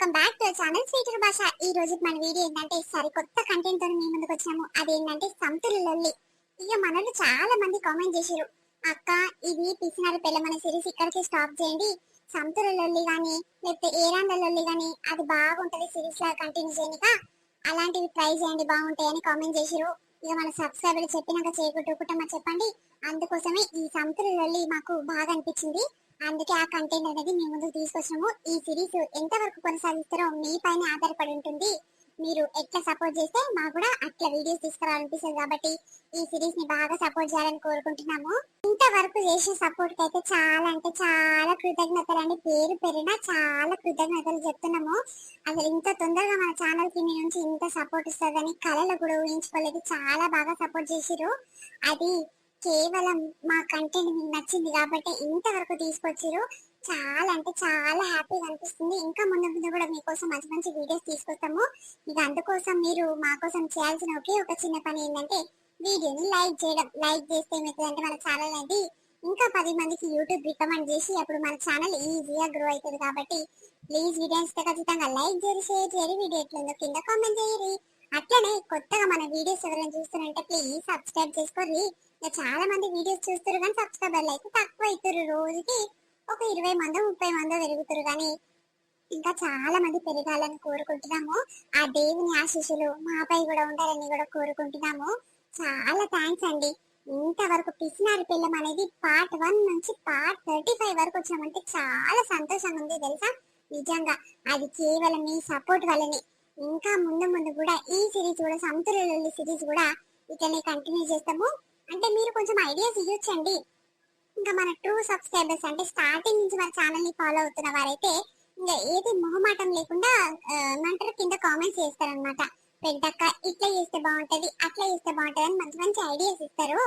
Welcome back to channel sweeter భాష. ఈ రోజు మన వీడియో ఏంటంటే సరికొత్త కంటెంట్ తో మీ ముందుకు వచ్చాము. అదేంటంటే సంతుల లొల్లి. ఇక మనలో చాలా మంది కామెంట్ చేశారు, అక్క ఇది పిసినారి పిల్ల మన సిరీస్ ఇక్కడికి స్టాప్ చేయండి, సంతుల లొల్లి గానీ లేకపోతే ఏరాండ లొల్లి గానీ అది బాగుంటది సిరీస్ లా కంటిన్యూ చేయనిక అలాంటివి ట్రై చేయండి బాగుంటాయి అని కామెంట్ చేశారు. ఇక మన సబ్స్క్రైబర్లు చెప్పినాక చేయకుంటుకుంటామా చెప్పండి. అందుకోసమే ఈ సంతుల లొల్లి మాకు బాగా అనిపించింది, అందుకే ఆ కంటెంట్ అనేది మీ ముందుకు తీసుకొచ్చాము. ఈ సిరీస్ ఎంత వరకు కొనసాగిస్తారో మీ పైన ఆధారపడి ఉంటుంది. మీరు ఎట్లా సపోర్ట్ చేస్తే మాకు కూడా అట్లా వీడియోస్ తీసుకురావాలనిపిస్తుంది. కాబట్టి ఈ సిరీస్ ని బాగా సపోర్ట్ చేయాలని కోరుకుంటున్నాము. ఇంతవరకు చేసిన సపోర్ట్ కి అయితే చాలా అంటే చాలా కృతజ్ఞతలు అండి. పేరు పేరున చాలా కృతజ్ఞతలు చెప్తున్నాము. అసలు ఇంత తొందరగా మన ఛానల్ కి మీ నుంచి ఇంత సపోర్ట్ ఇస్తుందని కళలో కూడా ఊహించుకోలేదు. చాలా బాగా సపోర్ట్ చేసిరు. అది కేవలం మా కంటెంట్ మీకు నచ్చింది కాబట్టి ఇంతవరకు తీసుకొచ్చారు. చాలా అంటే చాలా హ్యాపీగా అనిపిస్తుంది. ఇంకా ముందు ముందు కూడా మీకోసం మంచి మంచి వీడియోస్ తీసుకొస్తాము. ఇక అందుకోసం మీరు మా కోసం చేయాల్సిన ఒకే ఒక చిన్న పని ఏంటంటే వీడియోని లైక్ చేయడం. లైక్ చేస్తే ఏమవుతుందంటే మన ఛానల్ అనేది ఇంకా 10 మందికి యూట్యూబ్ రికమెండ్ చేసి అప్పుడు మన ఛానల్ ఈజీగా గ్రో అవుతుంది. కాబట్టి ప్లీజ్ వీడియోస్ ఖచ్చితంగా లైక్ చేసి షేర్ చేయండి. వీడియో ఎట్లుందో కింద కామెంట్ చేయండి. అట్లనే కొత్తగా మన వీడియోస్ ఎవరైనా చూస్తున్నారంటే ప్లీజ్ సబ్స్క్రైబ్ చేసుకోండి. చాలా మంది వీడియోస్ చూస్తారు కానీ సబ్స్క్రైబర్లు అయితే తక్కువ అవుతారు. రోజుకి ఒక 20 మందో 30 మందో పెరుగుతారు కానీ ఇంకా చాలా మంది పెరగాలని కోరుకుంటున్నాము. ఆ దేవుని ఆశీస్సులు మాపై కూడా ఉండాలని కూడా కోరుకుంటున్నాము. చాలా థ్యాంక్స్ అండి. ఇంతవరకు పిసినారి పిల్లం అనేది పార్ట్ 1 నుంచి పార్ట్ 35 వరకు వచ్చామంటే చాలా సంతోషంగా ఉంది తెలుసా. నిజంగా అది కేవలం మీ సపోర్ట్ వల్లనే. ఇంకా ముందు ముందు కూడా ఈ సిరీస్ కూడా సంతుల లొల్లి సిరీస్ కూడా ఇట్లనే కంటిన్యూ చేస్తాము. అంటే మీరు కొంచెం ఐడియాస్ ఇవ్వచ్చండి. ఇంకా మన ట్రూ సబ్స్క్రైబర్స్ అంటే స్టార్టింగ్ నుంచి మన ఛానల్ ని ఫాలో అవుతున్న వారైతే ఇంకా ఏది మొహమాటం లేకుండా ఏమంటారు కింద కామెంట్స్ చేస్తారనమాట. పెంటక్క ఇట్లా చేస్తే బాగుంటది, అట్లా చేస్తే బాగుంటది అని మంచి మంచి ఐడియాస్ ఇస్తారు.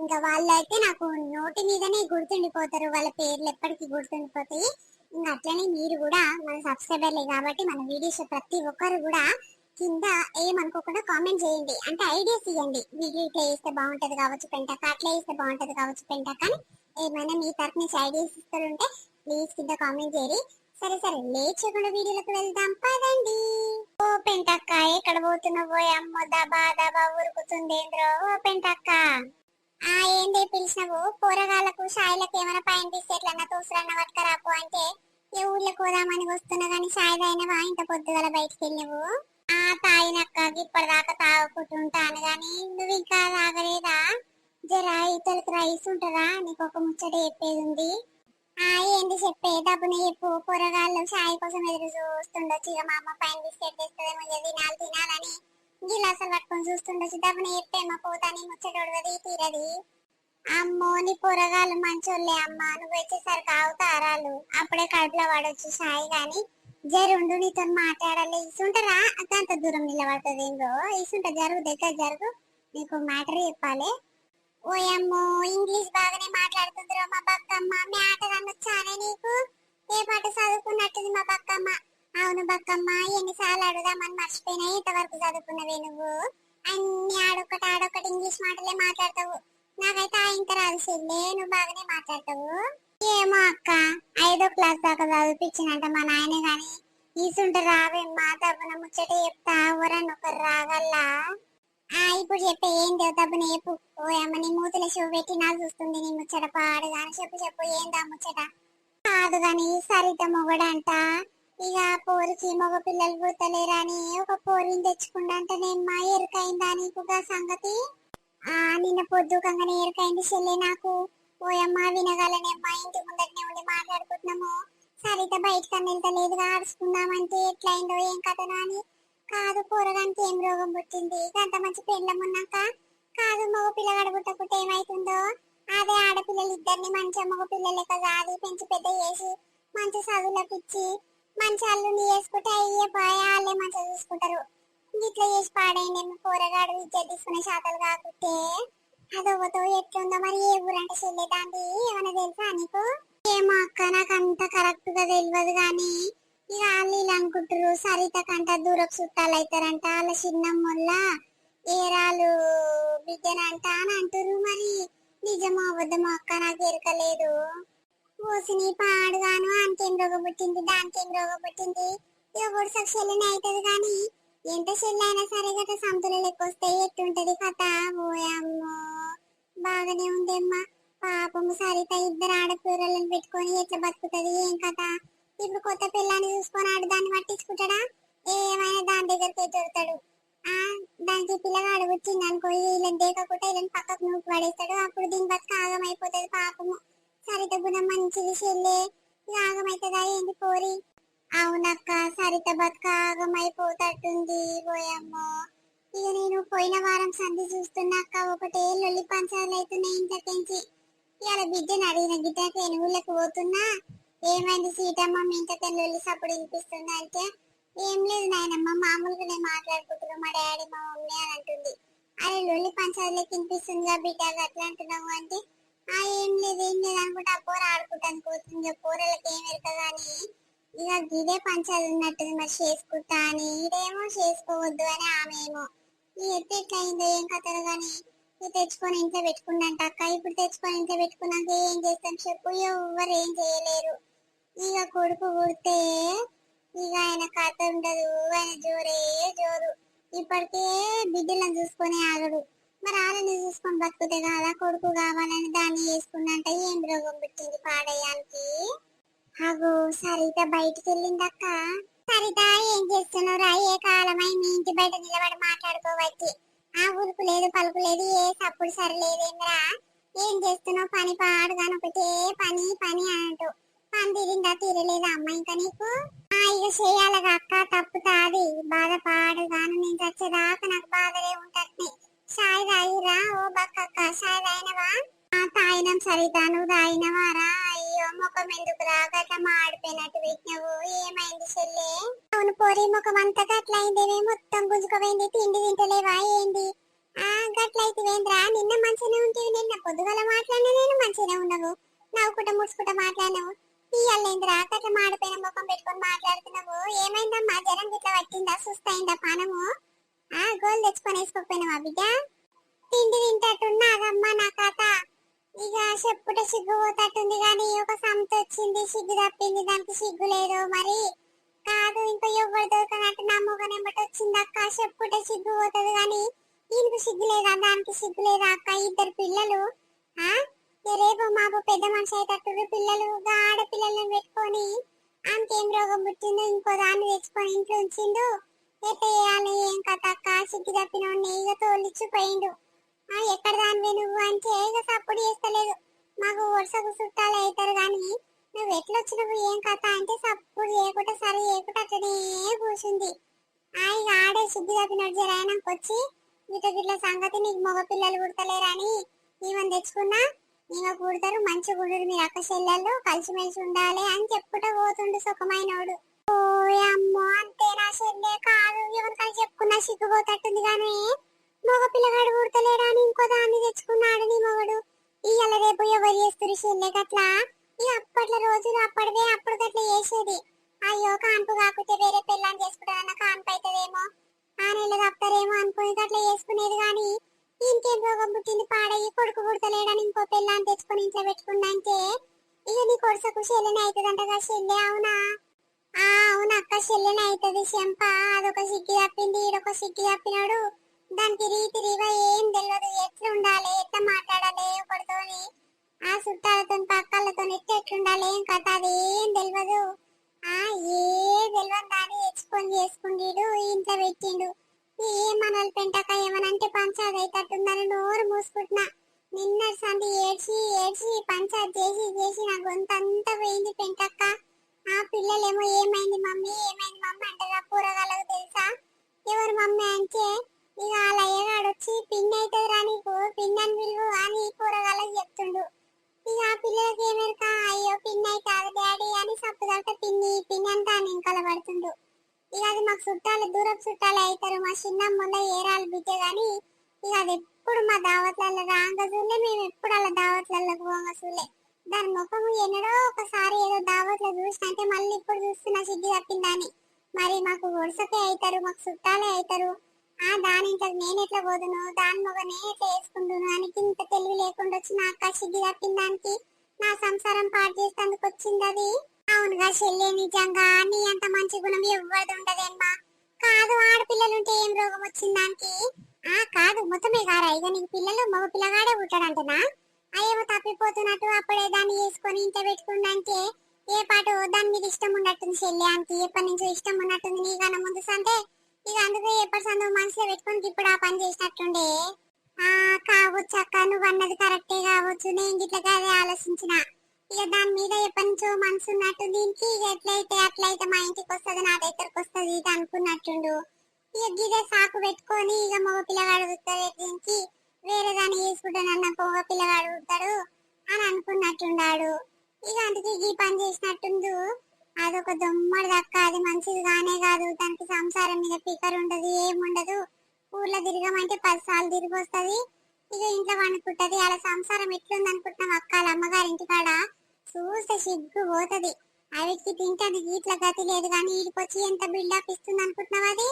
ఇంకా వాళ్ళైతే నాకు నోటి మీదనే గుర్తుండిపోతారు, వాళ్ళ పేర్లు ఎప్పటికీ గుర్తుండిపోతాయి. ఇంకా అట్లనే మీరు కూడా మన సబ్స్క్రైబర్లే కాబట్టి మన వీడియోస్ ప్రతి ఒక్కరు కూడా కింద ఏమనుకోకుండా కామెంట్ చేయండి. అంటే ఐడియాస్ ఇవ్వండి. వీడియో ఇట్లా చేస్తే బాగుంటది కావచ్చు పెంటక్క, అట్లా చేస్తే బాగుంటది కావచ్చు పెంటక్క అని ఏమైనా మీ తరఫు నుంచి ఐడియాస్ ఇస్తుంటే ప్లీజ్ కింద కామెంట్ చేయండి. సరే సరే లేచకుండా వీడియోలకు వెళ్దాం పదండి. ఓ పెంటక్క ఎక్కడ పోతున్నావో అమ్మో దబా దబా ఉరుకుతుందేంద్రో. ఓ పెంటక్క ఏందే పిలిచినవు? కూరగాయలకు షాయిలకు ఏమైనా పైన బిస్కెట్లన్నా తోసులన్నా పట్టుకరాపు అంటే ఏ ఊర్లకు పోదామని వస్తున్నా గానీ షాయి తాగినవా? ఇంత పొద్దుగల బయటికి వెళ్ళినవు? తాగినక్క ఇప్పటిదాకా తాగుకుంటుంటాను గాని నువ్వు ఇంకా తాగలేదా? జరా ఇతలకు రైస్ ఉంటదా? నీకు ఒక ముచ్చట చెప్పేది ఉంది. ఏంటి చెప్పే? డబ్బుని చెప్పు. కూరగాయలు షాయి కోసం ఎదురు చూస్తుండొచ్చు. ఇక మా అమ్మ పైన బిస్కెట్ తెస్తుందేమో తినాలి తినాలని గిలాసాలు పట్టుకొని చూస్తుండొచ్చు. డబ్బుని చెప్పేమో పోతాని ముచ్చట ఉడవది తీరది. అమ్మో నీ కూరగాయలు మంచోళ్ళే అమ్మ, నువ్వు వచ్చేసరికి అవుతారాలు అప్పుడే కడుపులో పడొచ్చు షాయి. గాని జరుండు నీతో మాట్లాడాలి. ఇసుంటారా అంత దూరం నిలబడుతుంది ఏందో. ఇసుంట జరుగు దగ్గర జరుగు, నీకు మ్యాటర్ చెప్పాలి. ఓయమ్మో ఇంగ్లీష్ బాగానే మాట్లాడుతుందిరో మా బక్కమ్మ. మ్యాటర్ అనొచ్చానే నీకు? ఏ పాట చదువుకున్నట్టుంది మా బక్కమ్మ. అవును బక్కమ్మ, ఎన్నిసార్లు అడుగుదామని మర్చిపోయినా. ఇంతవరకు చదువుకున్నవే నువ్వు? అన్ని ఆడొక్కటి ఇంగ్లీష్ మాటలే మాట్లాడతావు. నాకైతే ఇంత రాదు చెల్లే, నువ్వు బాగానే మాట్లాడతావు. ఏమో అక్క 5వ క్లాస్ దాకా చదివిపించినంట మా నాయన గాని ఈసుంటే రావేమ్మా తప్పున ముచ్చట చెప్తా ఎవరన్నా ఒకరు రాగల్లా. ఇప్పుడు చెప్పే ఏం దేవతబ్బున చెప్పు. ఓ అమ్మ నీ మూతుల షో పెట్టి నా చూస్తుంది నీ ముచ్చట పాడు గాని. చెప్పు చెప్పు ఏందా ముచ్చట? కాదు గాని సరిత మొగడంట. ఇక పోరికి మగ పిల్లలు పుట్టలేరని ఒక పోరిని తెచ్చుకుండంట. నేను మా ఎరుకైందా నీకుగా సంగతి? నిన్న పొద్దుకంగానే ఎరుకైంది చెల్లె నాకు. ఓయమ్మ వినగలనే మా ఇంటి ముందటనే ఉండి మాట్లాడుకుంటున్నాము. సరిత బయటకన్నా వెళ్తలేదుగా, ఆడుచుకుందామంటే ఎట్లయిందో ఏం కథనో అని. కాదు కూరగానికి ఏం రోగం పుట్టింది అంత మంచి పెళ్ళం ఉన్నాక? కాదు మగ పిల్లగాడు పుట్టకుంటే ఏమైతుందో? అదే ఆడపిల్లలు ఇద్దరిని మంచిగా మగ పిల్లలెక్క కాదు పెంచి పెద్ద చేసి మంచి చదువులకు ఇచ్చి మంచి అల్లుని చేసుకుంటే అయ్యే పోయా వాళ్ళే మంచిగా చూసుకుంటారు. ఇట్లా చేసి పాడైంది కూరగాడు విద్య తీసుకునే శాతలు కాకుంటే అదొకతో ఎట్లుందో. మరి ఏ ఊరంటే చెల్లేదాంది ఏమైనా తెలుసా నీకు? ఏమో అక్క నాకు అంత కరెక్ట్ గా తెలియదు గాని ఇక వాళ్ళు ఇలా అనుకుంటారు సరిత కంట దూరపు చుట్టాలు అవుతారంట. వాళ్ళ చిన్నమ్మల్ల ఏరాలు బిడ్డనంట అని అంటారు. మరి నిజమో అబద్ధమో అక్క నాకు ఎరకలేదు. పోసిని పాడుగాను అంకేం రోగం పుట్టింది దానికేం రోగం పుట్టింది ఇక వరుసకు చెల్లెనే అవుతుంది కానీ ఎంత చెల్లి అయినా సరే గట్ల సంతులు లెక్క వస్తే ఎట్టుంటది కథ. ఓయమ్మో బాగానే ఉందమ్మా. పాపము సరిత ఇద్దరు ఆడపిల్లలను పెట్టుకొని ఎట్లా బతుకుతుంది ఏం కథ. ఇప్పుడు కొత్త పిల్లాన్ని చూసుకొని ఆడు దాన్ని పట్టించుకుంటాడా? ఏమైనా దాని దగ్గరికి దొరుకుతాడు. ఆ దానికి పిల్లగాడు వచ్చింది అనుకో వీళ్ళని దేకకుండా వీళ్ళని పక్కకు నూకి పడేస్తాడు. అప్పుడు దీని బతుక ఆగమైపోతుంది పాపము. సరిత గుణం మంచిది చెల్లె, ఇక ఆగమైతుందా ఏంది పోరి? అవునక్క సరిత బతుక ఆగమైపోతట్టుంది. పోయమ్మో ఇక నేను పోయిన వారం సంధి చూస్తున్నాక ఒకటే లొల్లి పంచాలు అవుతున్నాయి ఇంట్లోకించి. ఇవాళ బిడ్డను అడిగిన గిడ్డకి ఎనుగులకు పోతున్నా, ఏమైంది సీతమ్మ మీ ఇంట్లోకి లొల్లి సప్పుడు వినిపిస్తుంది అంటే, ఏం లేదు నాయనమ్మ మామూలుగానే మాట్లాడుకుంటున్నాం మా డాడీ మా మమ్మీ అని అంటుంది. అరే లొల్లి పంచాలకి వినిపిస్తుందిగా బిడ్డ అట్లా అంటున్నావు అంటే, ఏం లేదు అనుకుంటే ఆ పోర ఆడుకుంటాను పోతుంది. పోరలకి ఏం వెళ్తా అని ఇక గిదే పంచాలు ఉన్నట్టుంది. మరి చేసుకుంటా అని ఇదేమో చేసుకోవద్దు అని ఆమె ఏమో. ఈ ఎట్లా అయిందో ఏం కథలు గాని ఇది తెచ్చుకొని ఇంట్లో పెట్టుకున్నంట అక్క. ఇప్పుడు తెచ్చుకొని ఇంట్లో పెట్టుకున్నాక ఏం చేస్తాం చెప్పు? ఎవరు ఏం చేయలేరు. ఇక కొడుకు పుడితే ఇక ఆయన కథ ఉండదు, ఆయన జోరే జోరు. ఇప్పటికే బిడ్డలను చూసుకొని ఆగడు, మరి వాళ్ళని చూసుకొని బతుకుతే కదా. కొడుకు కావాలని దాన్ని చేసుకున్నంట ఏం రోగం పుట్టింది పాడయ్యానికి. అగో సరిత బయటికి వెళ్ళిందక్క. సరిత ఏం చేస్తున్నావు రా? ఏ కాలమై మీ ఇంటి బయట నిలబడి మాట్లాడుకోవచ్చు. ఆ ఉరుకు లేదు పలుకు లేదు, ఏ సప్పుడు సరిలేదేంద్రా? ఏం చేస్తున్నావు? పని పాడుగాను ఒకటే పని పని అంటూ పని తీరిందా తీరలేదా అమ్మ ఇంకా నీకు? ఇక చేయాలగా అక్క, తప్పుతాది. బాధ పాడుగాను నేను చచ్చేదాకా నాకు బాధలే ఉంటుంది. సాయి తాగిరా ఓ బక్కక్క, సాయి తాగినవా? తాయినం సరిత, నువ్వు తాగినవారా? అయ్యో ముఖం ఎందుకు రాగట్లా మాడిపోయినట్టు పెట్టినవు, ఏమైంది చెల్లె? అవును పోరి ముఖం అంతా గట్లయిందేమే, మొత్తం గుంజుకపోయింది. తిండి తింటలేవా ఏంది? గట్లయితేవేంద్రా? నిన్న మంచిగానే ఉంటేవి, నిన్న పొద్దుగల మాట్లాడినా నేను మంచిగానే ఉండవు, నవ్వుకుంటా ముడుచుకుంటా మాట్లాడినావు. ఇయ్యాలేంద్రా గట్ల మాడిపోయిన ముఖం పెట్టుకొని మాట్లాడుతున్నావు? ఏమైందమ్మా? జ్వరం గిట్లా పట్టిందా? సుస్తయిందా పానము? గోలు తెచ్చుకొని వేసుకోకపోయినావా బిడ్డ? తిండి తింటట్టున్నాగమ్మా నా కథ. ఇక చెప్పుట సిగ్గు పోతట్టుంది గాని ఒక సంత వచ్చింది, సిగ్గు తప్పింది. దానికి సిగ్గు లేదు మరి కాదు. ఇంకా ఎవరు దొరకనట్టు నా మొగనెంబటి వచ్చింది అక్క. చెప్పుట సిగ్గు పోతుంది గాని ఈయనకు సిగ్గు లేదా? దానికి సిగ్గు లేదా అక్క? ఇద్దరు పిల్లలు, రేపు మాపు పెద్ద మనిషి అయ్యేటట్టు పిల్లలు, ఆడపిల్లలను పెట్టుకొని ఆమెకేం రోగం పుట్టిందో ఇంకో దాన్ని తెచ్చుకొని ఇంట్లో ఉంచిండు. ఎట్లా చేయాలి ఏం కథ అక్క? సిగ్గు తప్పిన ఇక తోలిచ్చిపోయిండు. ఎక్కడ దానివే నువ్వు అంటే ఇక సప్పుడు చేస్తలేదు. మాకు వరుసకు చుట్టాలు అవుతారు గాని నువ్వు ఎట్లా వచ్చినవు ఏం కథ అంటే సప్పుడు చేయకుండా సరే చేయకుండా అట్లనే కూర్చుంది. ఇక ఆడే సిగ్గు తప్పినట్టు జరాయనకు వచ్చి గిట్ల సంగతి నీకు మగ పిల్లలు పుడతలేరని ఈమెను తెచ్చుకున్నా, ఈమె పుడతారు మంచి గుడు, మీరు అక్క చెల్లెళ్ళు కలిసిమెలిసి ఉండాలి అని చెప్పుకుంటా పోతుండు సుఖమైనోడు. ఓ అమ్మో అంతేనా చెల్లె? కాదు ఎవరి కలిసి చెప్పుకున్నా సిగ్గుపోతట్టుంది గానీ మగ పిల్లగాడు పుడతలేడా అని ఇంకో దాన్ని తెచ్చుకున్నాడు నీ మొగడు. ఇవాళ రేపు ఎవరు చేస్తురు చెల్లె గట్లా? ఇక అప్పట్లో రోజులు అప్పటివే, అప్పుడు గట్ల చేసేది. అయ్యో కాన్పు కాకుంటే వేరే పిల్లని చేసుకుంటారన్న కాన్పు అవుతుందేమో, ఆ నెల తప్పుతారేమో అనుకుని గట్ల చేసుకునేది గాని ఇంకేం రోగం పుట్టింది పాడయ్యి కొడుకు పుడతలేడని ఇంకో పిల్లని తెచ్చుకొని ఇంట్లో పెట్టుకుందంటే ఇక నీ కొడుకు చెల్లెని అవుతుందంటగా చెల్లె? అవునా? అవునక్క చెల్లెని అవుతుంది చెంప. అదొక సిగ్గి తప్పింది, ఈడొక సిగ్గి తప్పినాడు. దానికి రీతి రీవా ఏం తెలియదు, ఎట్లా ఉండాలి ఎట్లా మాట్లాడాలి ఒకటితోని, ఆ చుట్టాలతో పక్కలతో ఎట్లుండాలి ఏం కథ అది ఏం తెలియదు. ఏ తెలియదు దాన్ని తెచ్చుకొని చేసుకుంటాడు, ఇంట్లో పెట్టిండు. ఏ మనల్ పెంటక ఏమనంటే పంచాయతీ అవుతుందని నోరు మూసుకుంటున్నా. నిన్న సంది ఏడ్చి ఏడ్చి పంచాయతీ చేసి చేసి నా గొంతంతా పోయింది పెంటక్క. ఆ పిల్లలేమో ఏమైంది మమ్మీ ఏమైంది మమ్మీ అంటారా కూరగాయలకు తెలుసా? ఎవరు మమ్మీ అంటే ఇక అలా ఏగాడు వచ్చి పిన్ అవుతుంది రా నీకు, పిన్ అని విలువ అని కూరగాయలకు చెప్తుండు. ఇక ఆ పిల్లలకి ఏమెరక అయ్యో పిన్ అవుతుంది డాడీ అని సప్పుదంటే పిన్ని పిన్ అంతా అని ఇంకల పడుతుండు. ఇక అది మాకు చుట్టాలు, దూరపు చుట్టాలు అవుతారు. మా చిన్నమ్మలో ఏరాలు బిడ్డ గాని ఇక అది ఎప్పుడు మా దావత్లలో రాంగ చూలే, మేము ఎప్పుడు అలా దావత్లలో పోంగ చూలే. దాని ముఖము ఎన్నడో ఒకసారి ఏదో దావత్లో చూసినంటే మళ్ళీ ఇప్పుడు చూస్తున్నా సిగ్గు తప్పిందని. మరి మాకు వరుసకే అవుతారు, మాకు చుట్టాలే అవుతారు. దాని ఇంట్లోకి నేను ఎట్లా పోదును, దాని మొగ నేను ఎట్లా వేసుకుంటును అని ఇంత తెలివి లేకుండా వచ్చి నా అక్క సిగ్గు తప్పిన దానికి నా సంసారం పాటు చేసేందుకు వచ్చింది అది. అవునుగా చెల్లె నిజంగా నీ అంత మంచి గుణం ఎవ్వరు ఎవరిది ఉండదేమ్మా. కాదు ఆడపిల్లలుంటే ఏం రోగం వచ్చింది దానికి? కాదు మొత్తమే గారా ఇక నీకు పిల్లలు మగ పిల్లగాడే పుట్టాడంటనా? అయ్యేమో తప్పిపోతున్నట్టు అప్పుడే దాన్ని వేసుకొని ఇంత పెట్టుకుందంటే ఏ పాటు దాని మీద ఇష్టం ఉన్నట్టుంది శల్యానికి, ఎప్పటి నుంచో ఇష్టం ఉన్నట్టుంది నీకన్నా ముందు సంటే. ఇక అందుకే ఎప్పటి సందో మనసులో పెట్టుకొని ఇప్పుడు ఆ పని చేసినట్టుండే. కావచ్చు అక్క, నువ్వు అన్నది కరెక్టే కావచ్చు. నేను గిట్ల కాదే ఆలోచించిన. ఇక దాని మీద ఎప్పటి నుంచో మనసు ఉన్నట్టు దీనికి ఇక ఎట్లయితే అట్లయితే మా ఇంటికి వస్తుంది, నా దగ్గరకు వస్తుంది ఇది అనుకున్నట్టుండు. ఇక గిదే సాకు పెట్టుకొని ఇక మగ పిల్లగాడు పుడతాడు దీనికి, వేరే దాన్ని వేసుకుంటానన్న మగ పిల్లగాడు పుడతాడు అని అనుకున్నట్టుండాడు. ఇక అందుకే ఈ పని చేసినట్టుండు. అదొక దొమ్మడి దక్క, అది మంచిది కానే కాదు. దానికి సంసారం మీద పికర్ ఉండదు, ఏముండదు. ఊర్లో తిరగమంటే 10 సార్లు తిరిగి వస్తుంది. ఇక ఇంట్లో వండుకుంటది. అలా సంసారం ఎట్లుంది అనుకుంటున్నాం అక్క? వాళ్ళ అమ్మగారింటి కాడ చూస్తే సిగ్గు పోతది. అవికి తింటది, ఇట్లా గతి లేదు కానీ వీడికొచ్చి ఎంత బిల్డప్ ఇస్తుంది అనుకుంటున్నావు? అది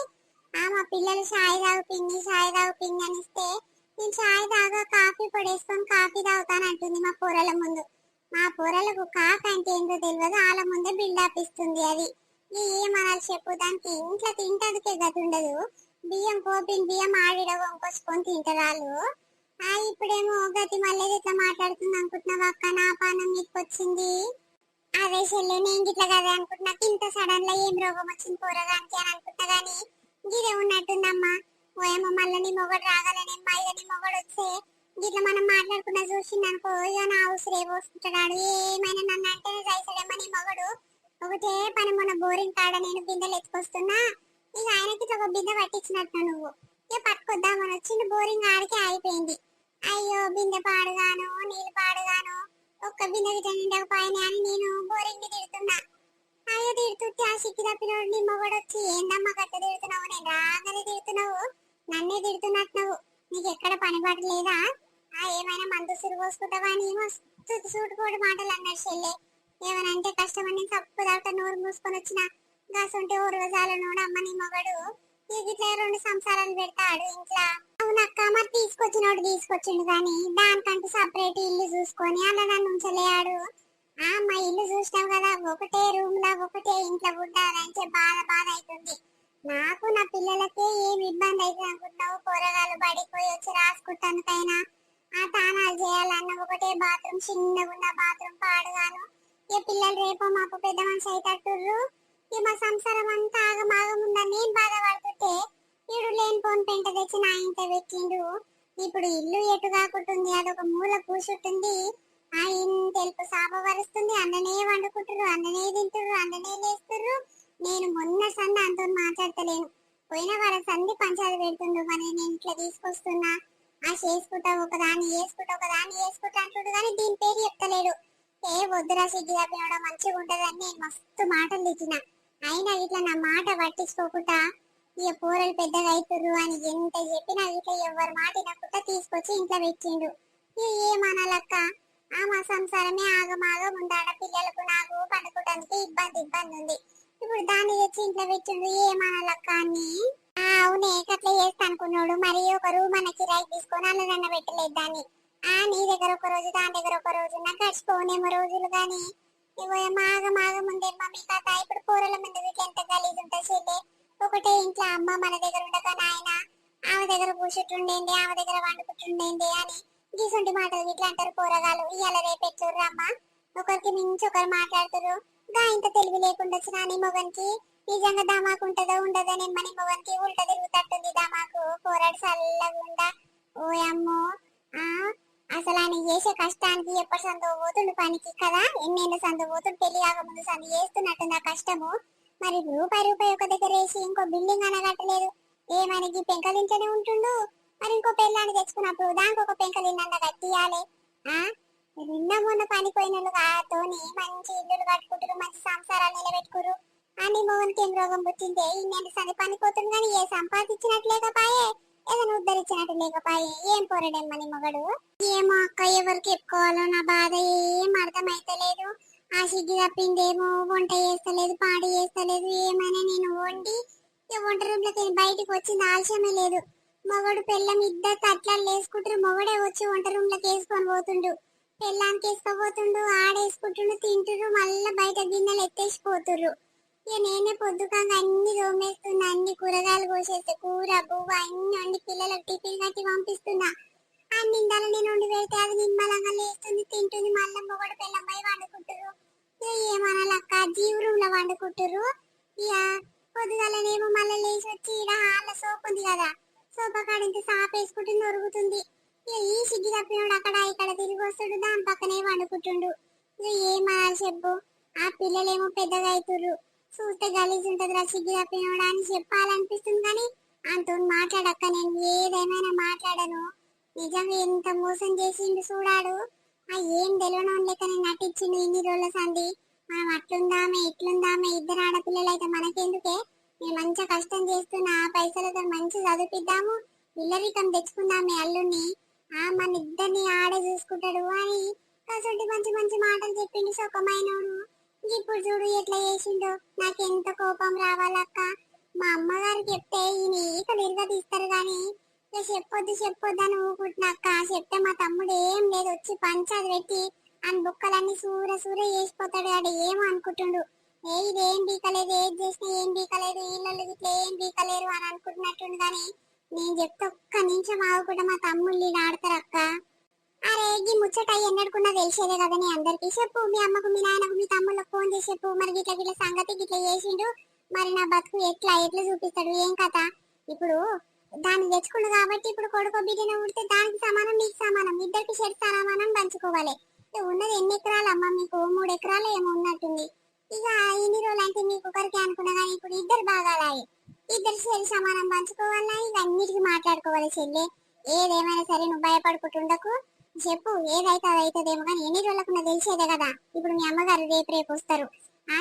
మా పిల్లలు షాయి తాగు పిండి, షాయి తాగు పిండి అని ఇస్తే నేను షాయి తాగా కాఫీ పొడి వేసుకొని కాఫీ తాగుతాను అంటుంది మా కూరల ముందు. మా కూరలకు కాఫీ అంటే ఏంటో తెలియదు, వాళ్ళ ముందే బిల్డప్ ఇస్తుంది. అది ఏమనాలి చెప్పు? దానికి ఇంట్లో తింటదికే గతి ఉండదు. బియ్యం కోపిన బియ్యం ఆడిడ వంకొచ్చుకొని తింటారు వాళ్ళు. ఇప్పుడేమో గతి మళ్ళీ ఇట్లా మాట్లాడుతుంది అనుకుంటున్నావా అక్క? నా పానం మీకు వచ్చింది. అదే చెల్లె, నేను గిట్లా కదా అనుకుంటున్నా. ఇంత సడన్ లా ఏం రోగం వచ్చింది పోరగానికి అని అనుకుంటా గానీ గిదే ఉన్నట్టుందమ్మా. ఓయేమో మళ్ళీ నీ మొగడు రాగలనేమ్మా. ఇక నీ మొగడు వచ్చే గిట్లా మనం మాట్లాడుకున్నా చూసింది అనుకో, ఇక నా ఉసిరే పోసుకుంటాడు. ఏమైనా నన్ను అంటే రైసడేమ్మా నీ మొగడు. ఒకటే పని మొన్న బోరింగ్ కాడ నేను బిందెలు ఎత్తుకొస్తున్నా, ఇక ఆయనకి ఒక బిందె పట్టించినట్టు నువ్వు ఇక పట్టుకొద్దామని వచ్చింది. బోరింగ్ ఆడికి అయిపోయింది. అయ్యో బిందె పాడుగాను, నీళ్ళు పాడుగాను, ఒక్క బిందె గిట్ట నిండకపోయినా అని నేను బోరింగ్ తిడుతున్నా. అయ్యో తిడుతుంటే ఆ సిక్కి తప్పినోడు నీ మొగడు వచ్చి ఏందమ్మా గట్ట తిడుతున్నావు, నేను రాగానే తిడుతున్నావు, నన్నే తిడుతున్నట్టున్నావు, నీకు ఎక్కడ పని పడలేదా? ఏమైనా మందు సిరు పోసుకుంటావా అని మస్తు సూటుకోడు మాటలు అన్నాడు చెల్లె. ఏమనంటే కష్టమని తప్పు దాకా నోరు మూసుకొని వచ్చిన గాసుంటే ఊరువజాల నోడు అమ్మ నీ మొగడు. ఇట్లా 2 సంసారాలు పెడతాడు ఇంట్లో. అవునక్క, మరి తీసుకొచ్చిండు కానీ దానికంటూ సపరేట్ ఇల్లు చూసుకొని అలా నన్ను ఉంచలేడు. మా ఇల్లు చూసినావు కదా, ఒకటే రూమ్ లా ఒకటే ఇంట్లో ఉండాలంటే బాధ అవుతుంది నాకు. నా పిల్లలకే ఏం ఇబ్బంది అవుతుంది అనుకుంటున్నావు? కూరగాయలు బడిపోయి వచ్చి రాసుకుంటానికైనా తానాలు చేయాలన్న ఒకటే బాత్రూమ్, చిన్నగా ఉన్న బాత్రూమ్ పాడుగాను. ఇక పిల్లలు రేపో మాపు పెద్ద మనిషి అయితట్టుర్రు. ఇక మా సంసారం అంతా ఆగమాగం ఉందని నేను బాధపడుతుంటే వీడు లేనిపోని పెంట తెచ్చి నా ఇంట పెట్టిండు. ఇప్పుడు ఇల్లు ఎటు కాకుంటుంది, అదొక మూల కూర్చుంటుంది. తెలుపు సాప వరుస్తుంది. అన్ననే వండుకుంటారు, అన్ననే తింటారు, అన్ననే లేస్తుర్రు. నేను మొన్న సంది అంతో మాట్లాడతలేను, పోయిన వారం సంది పంచాయతీ పెడుతుండు. మరి నేను ఇట్లా తీసుకొస్తున్నా, చేసుకుంటా ఒకదాన్ని వేసుకుంటా అంటుడు కానీ దీని పేరు చెప్తలేడు. వద్దురా సిగ్గు తప్పినోడా, మంచిగా ఉంటదని నేను మస్తు మాటలు తిట్టిన. అయినా ఇట్లా నా మాట పట్టించుకోకుండా ఇక కూరలు పెద్దగా అవుతుర్రు అని ఎంత చెప్పినా ఇట్లా ఎవరు మాట వినకుండా తీసుకొచ్చి ఇంట్లో పెట్టిండు. ఏమనాలక్క? మా సంసారమే ఆగమాగం ఉందాడ. పిల్లలకు నాకు పండుకోవడానికి ఇబ్బంది ఉంది. ఇప్పుడు దాన్ని తెచ్చి ఇంట్లో పెట్టిండు. ఏమనాలక్క అని? అవునే, అట్లా చేస్తా అనుకున్నాడు. మరి ఒక రూమ్ అన్న కిరాయి తీసుకొని అన్నదన్న పెట్టలేదు దాన్ని. నీ దగ్గర ఒక రోజు, దాని దగ్గర ఒక రోజు, నాకు గడిచిపోనేమో రోజులు గాని మాగం ఉందేమ్మా మీ కథ. ఇప్పుడు కూరల ముందు ఎంత గలీజ్ ఉంటుంది చెల్లె. ఒకటే ఇంట్లో అమ్మ మన దగ్గర ఉండగా నాయన ఆమె దగ్గర కూర్చుంటుండేంది, ఆమె దగ్గర వండుకుంటుండేంది అని గీసుంటి మాటలు ఇట్లా అంటారు పోరగాలు. ఇవాళ రేపు ఎట్లుర్రు అమ్మ, ఒకరికి మించి ఒకరు మాట్లాడుతురు. ఇంత తెలివి లేకుండా వచ్చిన నీ మొగనికి నిజంగా దమాకు ఉంటదో ఉండదని నీ మొగనికి ఉల్ట తిరుగుతట్టుంది దమాకు. పోరాడు చల్లగుండా. ఓ అమ్మో, అసలు ఆయన చేసే కష్టానికి ఎప్పటి సందో పోతుండు పనికి కదా, ఎన్నేళ్ళ సందో పోతుండు, పెళ్లి కాకముందు సందో చేస్తున్నట్టుంది ఆ కష్టము. మరి రూపాయి ఒక దగ్గర వేసి ఇంకో బిల్డింగ్ అనగట్టలేదు. ఏమైనా పెంకలు ఇంట్లోనే ఉంటుండు. మరి ఇంకో పెళ్ళాన్ని తెచ్చుకున్నప్పుడు దానికి ఒక పెంకలు ఇన్నంత కట్టియాలి. నిన్న మొన్న పనిపోయిన తోని మంచి ఇల్లులు కట్టుకుంటారు, మంచి సంసారాలు నిలబెట్టుకురు. అని మోహన్కి ఏం రోగం పుట్టిందే? ఇన్ని సరి పనిపోతుంది కానీ ఏ సంపాదించినట్టు లేకపాయే, ఏదైనా ఉద్ధరించినట్టు లేకపాయే. ఏం పోరడేమ్మని మొగడు. ఏమో అక్క, ఎవరికి చెప్పుకోవాలో నా బాధ ఏం అర్థమైతలేదు. సిగ్గి తప్పిందేమో, వంట చేస్తలేదు, పాడి చేస్తలేదు. ఏమైనా నేను వండి వంట రూమ్ లోకి బయటికి వచ్చింది ఆలస్యమే లేదు. మొగడు పెళ్ళం ఇద్దరు తట్లలో వేసుకుంటారు. మొగడే వచ్చి వంట రూమ్ లోకి వేసుకొని పోతుండు, పెళ్ళానికి వేసుకోపోతుండు, ఆడేసుకుంటుండు, తింటురు, మళ్ళా బయట గిన్నెలు ఎత్తేసిపోతుర్రు. ఇక నేనే పొద్దుకంగా అన్ని తోమేస్తున్నా, అన్ని కూరగాయలు కోసేస్తే కూర బువ్వ అన్ని వండి పిల్లలకు టిఫిన్ కట్టి పంపిస్తున్నా. అన్ని ఇందాల నేను వండి పెడితే అది నిమ్మలంగా లేస్తుంది, తింటుంది. మళ్ళీ మొగడు పిల్లం పోయి వండుకుంటారు. ఇక ఏమనాలక్క, జీవ్ రూమ్ లో వండుకుంటారు. ఇక పొద్దుగాలనేమో మళ్ళీ లేచి వచ్చి ఈడ హాల్లో సోప్ ఉంది కదా, సోఫా కాడ ఇంత సాప్ వేసుకుంటూ నొరుగుతుంది. ఇక ఈ సిగ్గి తప్పినోడు అక్కడ ఇక్కడ తిరిగి వస్తాడు, దాని పక్కనే వండుకుంటుండు. ఇక ఏమనాలి చెప్పు. ఆ పిల్లలేమో పెద్దగా అవుతుర్రు, చూస్తే గలీజ్ ఉంటది రా సిగ్గి తప్పినోడా అని చెప్పాలనిపిస్తుంది. కానీ అంతో మాట్లాడక్క, నేను ఏదేమైనా మాట్లాడను. నిజంగా ఎంత మోసం చేసిండు చూడాడు. ఆ ఏం తెలియనోని లెక్కనే నటించిండు ఇన్ని రోజుల సంది. మనం అట్లుందామే ఇట్లుందామే, ఇద్దరు ఆడపిల్లలు అయితే మనకెందుకే, నేను మంచిగా కష్టం చేస్తున్నా, ఆ పైసలతో మంచి చదివిద్దాము, ఇల్లరికం తెచ్చుకుందామే అల్లుని, మన ఇద్దరిని ఆడే చూసుకుంటాడు అని కసంటి మంచి మంచి మాటలు చెప్పిండు సుఖమైనోడు. ఇప్పుడు చూడు ఎట్లా చేసిండో. నాకెంత కోపం రావాలక్క. మా అమ్మగారికి చెప్తే ఈయన ఈకలు ఇరుగా తీస్తారు గాని ఇక చెప్పొద్దు చెప్పొద్దు అని ఊకుంటున్నాక్క. చెప్తే మా తమ్ముడు ఏం లేదు వచ్చి పంచాది పెట్టి అని బుక్కలన్నీ సూర సూర చేసిపోతాడు. ఆడు ఏమో అనుకుంటుండు, ఏ ఇదేం బీకలేదు, ఏది చేసినా ఏం బీకలేదు, ఇళ్ళు ఇట్లా ఏం బీకలేరు అని అనుకుంటున్నట్టుండు. కానీ నేను చెప్తే ఒక్క నిమిషం ఆగకుండా మా తమ్ముళ్ళు ఆడతారక్క. అరే ఈ ముచ్చట ఎన్నడుకున్నా తెలిసేదే కదా నీ అందరికి. చెప్పు మీ అమ్మకు మీ నాయనకు మీ తమ్ముళ్ళకు ఫోన్ చేసి చెప్పు. మరి గిట్ల గిట్ల సంగతి గిట్ల చేసిండు, మరి నా బతుకు ఎట్లా ఎట్లా చూపిస్తాడు ఏం కథ. ఇప్పుడు దాన్ని తెచ్చుకుండు కాబట్టి ఇప్పుడు కొడుకు బిడ్డన ఉడితే దానికి సమానం నీకు సమానం, ఇద్దరికి షెడ్ సమానం పంచుకోవాలి. ఉన్నది ఎన్ని ఎకరాలు అమ్మ మీకు? 3 ఎకరాలు ఏమో ఉన్నట్టుంది. ఇక ఇన్ని రోజులు అంటే మీకు ఒకరికి అనుకున్నా కానీ ఇప్పుడు ఇద్దరు భాగాలాయి, ఇద్దరు షెడ్ సమానం పంచుకోవాలా. ఇక అన్నిటికీ మాట్లాడుకోవాలి చెల్లె. ఏదేమైనా సరే నువ్వు భయపడుకుంటుండకు, చెప్పు ఏదైతే అది అవుతుందేమో. కానీ ఎన్ని రోజులకు నాకు తెలిసేదే కదా. ఇప్పుడు మీ అమ్మగారు రేపు రేపు వస్తారు,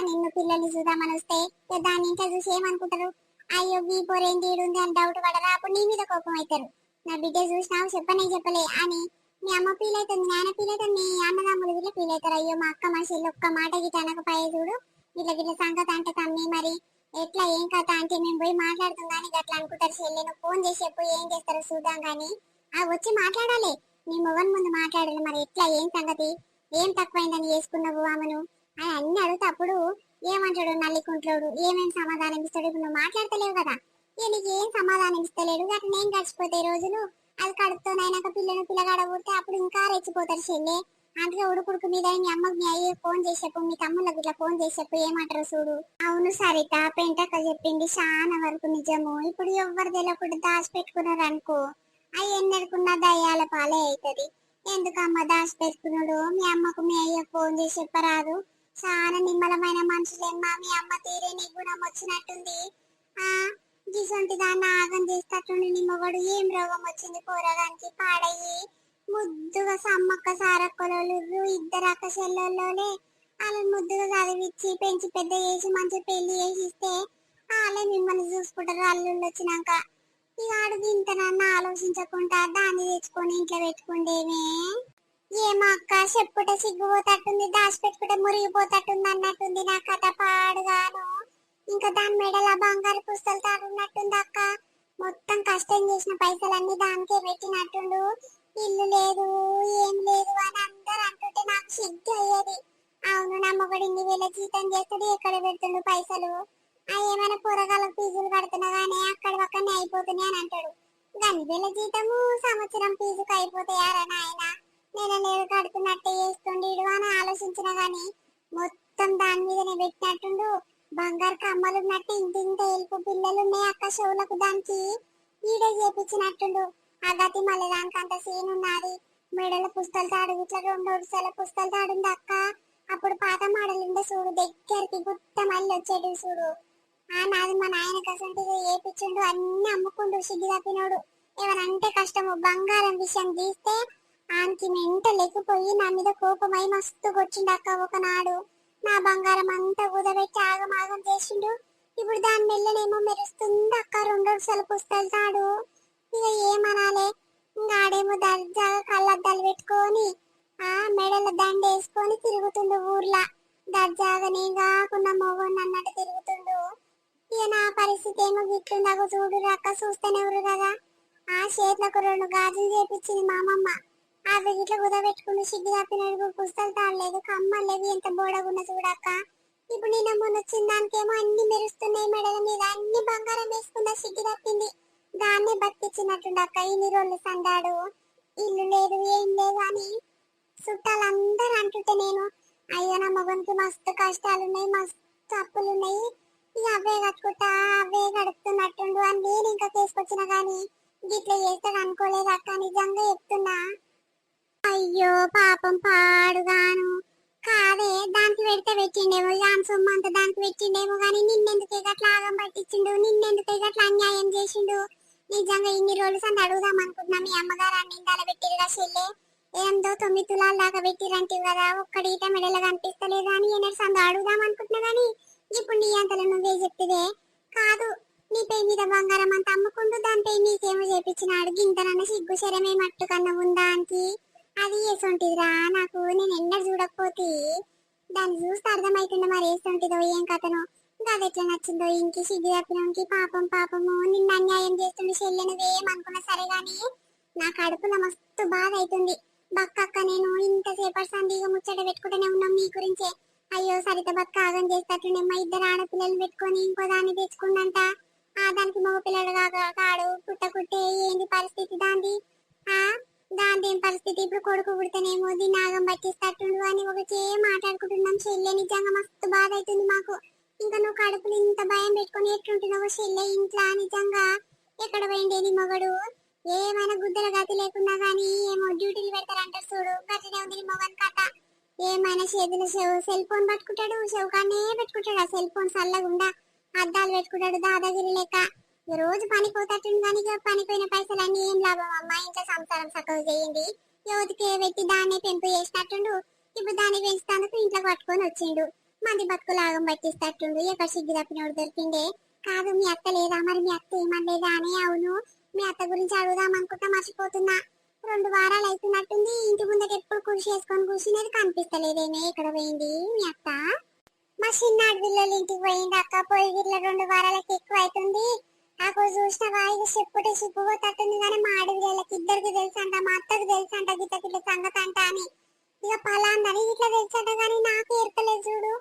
నిన్ను పిల్లల్ని చూద్దామని వస్తే దాన్ని ఇంట్లో చూసి ఏమనుకుంటారు, అయ్యో ఈ పోరేంటి ఈడుంది అని డౌట్ పడరా. అప్పుడు నీ మీద కోపం అవుతారు. నా బిడ్డ చూసినావు చెప్పనే చెప్పలే అని మీ అమ్మ ఫీల్ అవుతుంది, నాన్న ఫీల్ అవుతుంది, మీ అన్నదమ్ముడు వీళ్ళు ఫీల్ అవుతారు. అయ్యో మా అక్క మా చెల్లి ఒక్క మాట గిట్ల అనకపోయే చూడు, గిట్ల గిట్ల సంగతి అంటే తమ్మి మరి ఎట్లా ఏం కథ అంటే మేము పోయి మాట్లాడుతాం కానీ అట్లా అనుకుంటారు చెల్లి. నువ్వు ఫోన్ చేసి చెప్పు ఏం చేస్తారో చూద్దాం. కానీ వచ్చి మాట్లాడాలి, నీ మొగన్ ముందు మాట్లాడాలి. మరి ఎట్లా ఏం సంగతి, ఏం తక్కువైందని చేసుకున్నావు ఆమెను అని అన్ని అడిగితే అప్పుడు ఏమంటాడు నల్లికుంట్లోడు, ఏమేం సమాధానం ఇస్తాడు. ఇప్పుడు నువ్వు మాట్లాడతలేవు కదా, నీకు ఏం సమాధానం ఇస్తలేడు. అట్లా నేను గడిచిపోతే రోజులు, అది కడుపుతోనైనాక పిల్లగాడ ఊరితే అప్పుడు ఇంకా రెచ్చిపోతారు చెల్లె. అందుకే ఉడుకుడుకు మీద మీ అమ్మకి మీ అయ్యే ఫోన్ చేసి చెప్పు, మీ తమ్ముళ్ళకి ఇట్లా ఫోన్ చేసి చెప్పు ఏమంటారు చూడు. అవును సరిత, పెంటక్క చెప్పింది చాలా వరకు నిజము. ఇప్పుడు ఎవ్వరు తెలియకుండా దాచి పెట్టుకున్నారు అనుకో, అవి ఎన్నెడుకున్న దయ్యాల పాలే అవుతుంది. ఎందుకమ్మ దాచి పెట్టుకున్నాడు? మీ అమ్మకు మీ అయ్య ఫోన్ చేసి చెప్పరాదు. చాలా నిమ్మలమైన మనుషులేమ్మా, మీ అమ్మ తీరే నీ గుణం వచ్చినట్టుంది. ఆ గిసొంటి దాన్ని ఆగం చేస్తట్టుండి నీ మొగడు. ఏం రోగం వచ్చింది పోరగానికి? పాడయ్యి ముద్దుగా సమ్మక్క సారక్కలు ఇద్దరు అక్క చెల్లెల్లోనే వాళ్ళని ముద్దుగా చదివిచ్చి పెంచి పెద్ద చేసి మంచి పెళ్లి చేసి ఇస్తే వాళ్ళే మిమ్మల్ని చూసుకుంటారు అల్లుళ్ళు వచ్చినాక. ఇక అడుగు ఇంతనన్నా ఆలోచించకుండా దాన్ని తెచ్చుకొని ఇంట్లో పెట్టుకుండేమే. ఏమో అక్క, చెప్పుట సిగ్గుపోతట్టుంది, దాచి పెట్టుకుంటే మురిగిపోతట్టుంది అన్నట్టుంది నా కథ పాడుగాను. ఇంకా దాని మెడల బంగారు పుస్తలు తాడున్నట్టుంది అక్క. మొత్తం కష్టం చేసిన పైసలన్నీ దానికే పెట్టినట్టుండు. ఇల్లు లేదు ఏం లేదు అని అందరు అంటుంటే నాకు సిగ్గు అయ్యేది. అవును నా మొగడు ఇన్ని వేల జీతం చేస్తాడు, ఎక్కడ పెడుతుండు పైసలు? ఏమైనా కూరగాయల ఫీజులు కడుతున్నా గానీ అక్కడ పక్కనే అయిపోతున్నాయి అని అంటాడు. గని వేల జీతము సంవత్సరం ఫీజుకు అయిపోతాయారా నాయన, నెల నెల కడుతున్నట్టే చేస్తుండీడు అని ఆలోచించిన గాని మొత్తం దాని మీదనే పెట్టినట్టుండు. బంగారు కమ్మలు ఉన్నట్టు ఇంటింత ఎలుపు పిల్లలు ఉన్నాయి అక్క షోలకు, దానికి ఈడే చేపించినట్టుండు. ఆ గతి మళ్ళీ దానికి అంత సీన్ ఉన్నది. మెడల పుస్తలు తాడు ఇట్లా 2 వరుసల పుస్తలు తాడుంది అక్క. అప్పుడు పాత మాడలుండే చూడు, దగ్గరికి గుట్ట మళ్ళీ వచ్చేటి చూడు. నాది మా నాయన కసంటిగా ఏపిచ్చిండు, అన్ని అమ్ముకుండు సిగ్గు తప్పినోడు. ఎవరంటే కష్టము బంగారం విషయం తీస్తే ఆనికి మెంట లేకపోయి నా మీద కోపమై మస్తు కొచ్చిండు అక్క ఒకనాడు. నా బంగారం అంతా కుదబెట్టి ఆగమాగం చేసిండు. ఇప్పుడు దాని మెల్లనేమో మెరుస్తుంది అక్క 2 వరుసల పుస్తలు తాడు. ఇక ఏమనాలే, ఇంకా ఆడేమో దర్జాగా కళ్ళద్దాలు పెట్టుకొని మెడల దండ వేసుకొని తిరుగుతుండు ఊర్లా. దర్జాగా నీ కాకుండా మొగోని అన్నట్టు తిరుగుతుండు. ఇక నా పరిస్థితి ఏమో గిట్లుందాక చూడు అక్క, చూస్తేనే ఎవరు కదా. చేతులకు 2 గాజులు చేపించింది మా అమ్మమ్మ, అవి గిట్ల కుదబెట్టుకుంటూ సిగ్గు తప్పినడుగు. పుస్తలు తాడలేదు, కమ్మలు లేవు, ఎంత బోడగున్న చూడక్క. ఇప్పుడు నేను మొన్న వచ్చిన దానికేమో అన్ని మెరుస్తున్నాయి, మెడల మీద అన్ని బంగారం వేసుకున్న సిగ్గు తప్పింది. దాన్నే బతికిచ్చినట్టుండ అక్క ఇన్ని రోజులు సందాడు. ఇల్లు లేదు ఏం లేదు అని చుట్టాలందరూ అంటుంటే నేను అయ్యో నా మగనికి మస్తు కష్టాలున్నాయి, మస్తు అప్పులున్నాయి, ఇక అవే కట్టుకుంటా అవే గడుపుతున్నట్టుండు అని నేను ఇంకా తీసుకొచ్చిన గాని గిట్ల చేస్తాడు అనుకోలేదు అక్క, నిజంగా చెప్తున్నా. అయ్యో పాపం పాడుగాను. కాదే దానికి పెడితే పెట్టిండేమో, జాన్ సొమ్ము అంత దానికి పెట్టిండేమో గాని నిన్నెందుకే గట్లా ఆగం పట్టించిండు, నిన్నెందుకే గట్లా అన్యాయం చేసిండు. నిజంగా ఇన్ని రోజులు సంది అడుగుదాం అనుకుంటున్నా, మీ అమ్మగారు అన్ని ఇందాల పెట్టిరుగా చెల్లె, ఏందో 9 తులాల దాకా పెట్టిరంటివి కదా, ఒక్కడి ఈట మెడలో కనిపిస్తలేదు అని ఎన్నడు సంది అడుగుదాం అనుకుంటున్నా గాని ఇప్పుడు నీ అంతలో నువ్వే చెప్తివే. కాదు, నీ పేరు మీద బంగారం అంత అమ్ముకుంటూ దానిపై నీకేమో చేపించినాడు, గింతనన్న సిగ్గు శరమే మట్టు కన్నా ఉందా అని. అది వేసొంటిదిరా నాకు, నేను ఎన్నడూ చూడకపోతే దాన్ని చూస్తే అర్థమైతుండే మరి వేసొంటిదో ఏం కథనో. అది ఎట్లా నచ్చిందో ఇంకి సిగ్గు తప్పినోనికి. పాపం పాపము నిన్ను అన్యాయం చేస్తుండే చెల్లె, నువ్వేమనుకున్నా సరే గాని నా కడుపులో మస్తు బాధ అవుతుంది. బక్కక్క నేను ఇంతసేపటి సందిగా ముచ్చట పెట్టుకుంటూనే ఉన్నాం నీ గురించే. అయ్యో సరిత బక్క ఆగం చేస్తట్టుండే, మా ఇద్దరు ఆడపిల్లలు పెట్టుకొని ఇంకో దాన్ని తెచ్చుకుందంట. ఆ దానికి మగ పిల్లడు కాడు పుట్టకుట్టే ఏంది పరిస్థితి దాంది. ఆ దాంది ఏం పరిస్థితి, ఇప్పుడు కొడుకు పుడితేనేమో దీన్ని ఆగం పట్టిస్తట్టుండు అని ఒకటే మాట్లాడుకుంటున్నాం చెల్లె. నిజంగా మస్తు బాధ అవుతుంది మాకు. ఇంకా నువ్వు కడుపులు ఇంత భయం పెట్టుకొని ఎట్లుంటున్నావు చెల్లె ఇంట్లో. నిజంగా ఎక్కడ పోయిండేది మొగడు, ఏమైనా గుద్దల గతి లేకున్నా గానీ ఏమో డ్యూటీలు పెడతారంటారు చూడు, గట్లనే ఉంది నీ మొగన్ కథ. ఏమైనా చేతులు సెల్ ఫోన్ పట్టుకుంటాడు, చెవుకానే పెట్టుకుంటాడు, ఆ సెల్ ఫోన్ చల్లగుండా అద్దాలు పెట్టుకుంటాడు దాదాగిరి లెక్క. రోజు పని పోతట్టుండు కానీ పనిపోయిన పైసలన్నీ ఏం లాభం అమ్మా, ఇంట్లో సంసారం చక్కగా చేయండి. యువతికి పెట్టి దాన్ని పెంపు చేసినట్టుండు, ఇప్పుడు దాన్ని పెంచుతానికి ఇంట్లో పట్టుకొని వచ్చిండు. మంది బతుకు లాగం పట్టిస్తట్టుండు, ఎక్కడ సిగ్గు తప్పినోడు దొరికిండే. కాదు మీ అత్త లేదా మరి, మీ అత్త ఏమనలేదా అని. అవును, మీ అత్త గురించి అడుగుదాం అనుకుంటా మర్చిపోతున్నా. 2 వారాలు అవుతున్నట్టుంది, ఇంటి ముందట ఎప్పుడు కృషి చేసుకొని కూర్చునేది కనిపిస్తలేదేమే, ఎక్కడ పోయింది మీ అత్త. మా చిన్న అడవిలో ఇంటికి పోయింది అక్క, పోయి గిట్ల 2 వారాలకి ఎక్కువ అవుతుంది. నాకు చూసిన వాయిస్ చెప్పుటే సిగ్గుపోతట్టుంది కానీ మా అడవిలకి ఇద్దరికి తెలుసంట, మా అత్తకు తెలుసంట గిట్ల గిట్ల సంగతి అంట అని. ఇక పలాందని ఇట్లా తెలుసంట కానీ నాకు ఎరకలేదు చూడు.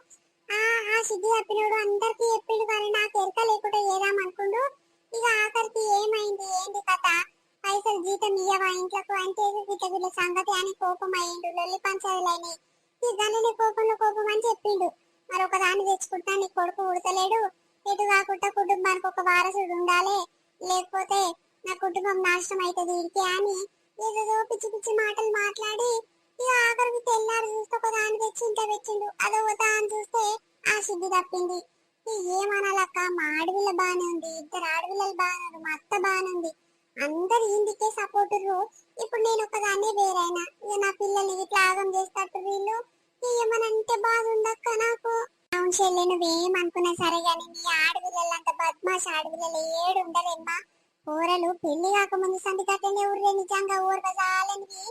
ఆ ఆ సిగ్గు తప్పినోడు అందరికి చెప్పిండు కానీ నాకు ఎరక లేకుండా ఏదామనుకుండు. ఇక ఆఖరికి ఏమైంది ఏంటి కథ, పైసలు జీతం ఇయ్యవా ఇంట్లోకి అంటే గిట్ల గిట్ల సంగతి అని కోపం అయ్యిండు, లొల్లి పంచాయలని. ఇక కోపంలో కోపం అని చెప్పిండు. మరొక దాన్ని తెచ్చుకుంటా, నీ కొడుకు ఉడతలేడు, ఎటు కాకుండా కుటుంబానికి ఒక వారసుడు ఉండాలి, లేకపోతే నా కుటుంబం నాశనం అవుతుంది ఇడికే అని ఏదో పిచ్చి పిచ్చి మాటలు మాట్లాడి ఇక ఆఖరికి తెల్లారు చూస్తే ఒక దాన్ని తెచ్చి ఇంట్లో పెట్టిండు. అదో దాన్ని చూస్తే ఆ సిగ్గు తప్పింది. ఏమనాలక్క, మా ఆడపిల్ల బాగానే ఉంది, ఇద్దరు ఆడపిల్లలు బాగానే, మా అత్త బాగానే ఉంది, అందరు ఇంటికే సపోర్టురు. ఇప్పుడు నేను ఒకదాన్నే వేరైనా, ఇక నా పిల్లల్ని ఇట్లా ఆగం చేస్తట్టు వీళ్ళు. ఏమనంటే బాధ ఉండక్క నాకు. అవును చెల్లె, నువ్వేమనుకున్నా సరే గాని నీ ఆడపిల్లలంత బద్మాష్ ఆడపిల్లలు ఏడు ఉండలేమ్మా. కూరలు పెళ్లి కాకముందు సంది కట్టనే ఊర్రే, నిజంగా ఊర్వజాలనివి.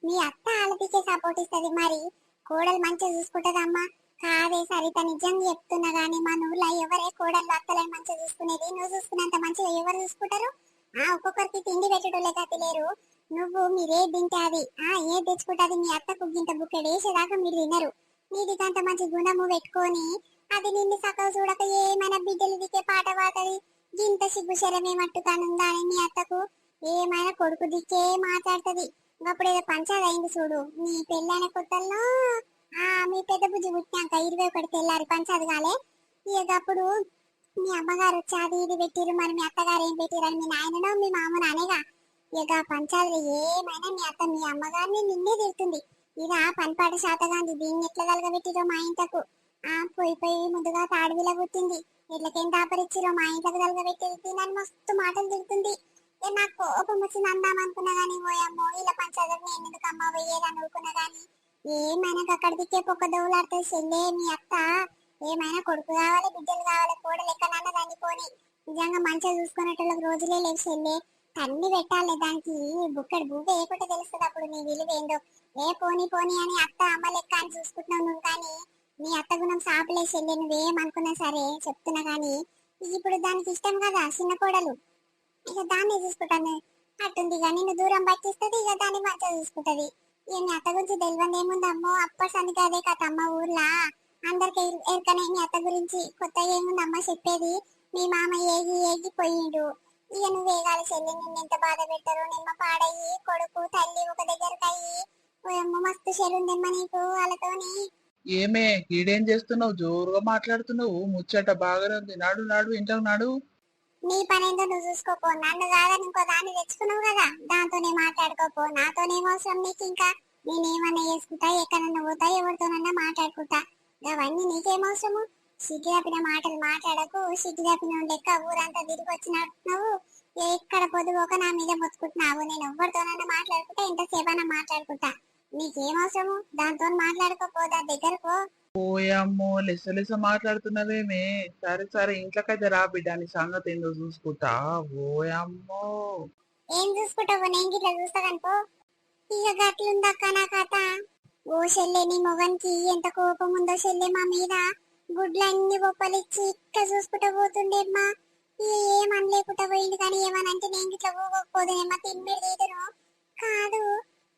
మీ అత్త ఆలపికే సపోర్ట్ ఇస్తుంది, మరి కోడలు మంచిగా చూసుకుంటదమ్మా. కాదే సరిత, నిజంగా చెప్తున్నా గానీ మన ఊర్లో ఎవరే కోడలు అత్తలని మంచిగా చూసుకునేది, నువ్వు చూసుకున్నంత మంచిగా ఎవరు చూసుకుంటారు. ఒక్కొక్కరికి తిండి పెట్టడం లేక లేరు. నువ్వు మీరే తింటే అది ఏది తెచ్చుకుంటుంది, మీ అత్తకు గింత బుక్కెడు వేసేదాకా మీరు తినరు. నీది అంత మంచి గుణము పెట్టుకొని అది నిన్ను సక్కగా చూడక ఏమైనా బిడ్డలు దికే పాట పాడుతుంది. గింత సిగ్గు శరమే మట్టుకానుందా అని మీ అత్తకు. ఏమైనా కొడుకు దిక్కే మాట్లాడుతుంది. అప్పుడు ఏదో పంచాది అయింది చూడు నీ పెళ్ళైన కొత్తల్లో, మీ పెద్ద బుజ్జి పుట్టినాక 21 తెల్లారి పంచాది కాలే. ఇక అప్పుడు మీ అమ్మగారు వచ్చి అది ఇది పెట్టిరు, మరి మీ అత్తగారు ఏం పెట్టిరు అని మీ నాయననో మీ మామను అనేగా. ఇక పంచాదులు ఏమైనా మీ అత్త మీ అమ్మగారిని నిన్నే తిడుతుంది. ఇక పనిపాట శాతగాంది, దీన్ని ఎట్లా కలగబెట్టిరో మా ఇంటకు. పోయి పోయి ముందుగా తాడువిల పుట్టింది, ఎట్లకేం దాపరిచ్చిరో మా ఇంట్లోకి కలగబెట్టేది తినని మస్తు మాటలు తిడుతుంది. నాకు కోపం వచ్చింది అందాం అనుకున్నా గానీ ఓయమ్మో ఇలా పంచాదులు నేను ఎందుకు అమ్మ పోయేదని అనుకున్నా గానీ ఏమైనా అక్కడ దిక్కే పొక్క దోవులాడుతుంది చెల్లే మీ అత్త. ఏమైనా కొడుకు కావాలి, బిడ్డలు కావాలి, కోడలు ఎక్కడన్నా దాన్ని పోని. నిజంగా మంచిగా చూసుకునేటోళ్ళకి రోజులే లేవు చెల్లే. తన్ని పెట్టాలి దానికి, బుక్కడి బువ్వ వేయకుండా తెలుస్తుంది అప్పుడు నీ విలువేందో. పోనీ పోనీ అని అత్త అమ్మ లెక్క అని చూసుకుంటున్నావు నువ్వు, కానీ నీ అత్త గుణం సాపలే చెల్లె. నువ్వేమనుకున్నా సరే చెప్తున్నా గానీ ఇప్పుడు దానికి ఇష్టం కదా చిన్న కోడలు, ఇక దాన్ని చూసుకుంటాను అట్టుంది. ఇక నిన్ను దూరం పట్టిస్తుంది, ఇక దాన్ని మంచిగా చూసుకుంటది. ఇక నీ అత్త గురించి తెలియదు ఏముంది అమ్మో, అప్పటి సందికి అదే కథ అమ్మ ఊర్లా. అందరికి ఎరకనే మీ అత్త గురించి కొత్తగా ఏముంది అమ్మ చెప్పేది. మీ మామ ఏగి ఏగి పోయిండు. ఇక నువ్వు వేగాలి చెల్లి, నిన్ను ఎంత బాధ పెట్టారో. నిమ్మ పాడయ్యి కొడుకు తల్లి ఒక దగ్గరకు అయ్యి ఓయమ్మ మస్తు చెల్లుందమ్మ నీకు వాళ్ళతోని. ఏమే ఈడేం చేస్తున్నావు? జోరుగా మాట్లాడుతున్నావు. ముచ్చట బాగానే ఉంది. నాడు నాడు ఇంట్లో నాడు. నీ పని ఏందో నువ్వు చూసుకోపో. నన్ను కాదని ఇంకో దాన్ని తెచ్చుకున్నావు కదా, దాంతోనే మాట్లాడుకోపో. నాతోనేం అవసరం నీకు? ఇంకా నేనేమన్నా చేసుకుంటా, ఎక్కడన్నా పోతా, ఎవరితోనన్నా మాట్లాడుకుంటా. అవన్నీ నీకేం అవసరము? సిగ్గుదాపిన మాటలు మాట్లాడకు. సిగ్గుదాపిన లెక్క ఊరంతా తిరిగి వచ్చినట్టున్నావు. ఎక్కడ పొద్దుపోక నా మీద మొత్తుకుంటున్నావు. నేను ఎవరితోనన్నా మాట్లాడుకుంటా, ఇంతసేపన్నా మాట్లాడుకుంటా. నీకేం అవసరము? దాంతో మాట్లాడుకోపోదా దగ్గరకో. ఓయమ్మో లెస్స లెస్స మాట్లాడుతున్నావేమే. సరే సరే ఇంట్లోకైతే రా బిడ్డ, నీ సంగతి ఏందో చూసుకుంటా. ఓయమ్మో ఏం చూసుకుంటావు? నేను గిట్లా చూస్తా కనుకో. ఇక గట్లుందక్క నా కథ. ఓ చెల్లె, నీ మొగన్కి ఎంత కోపం ఉందో చెల్లె మా మీద. గుడ్లన్నీ బొప్పలిచ్చి ఇక్క చూసుకుంటా పోతుండేమ్మా. ఏమనలేకుండా పోయింది. కానీ ఏమనంటే నేను గిట్లా పోకపోదునేమ్మా. తిమ్మిడి తీదును కాదు.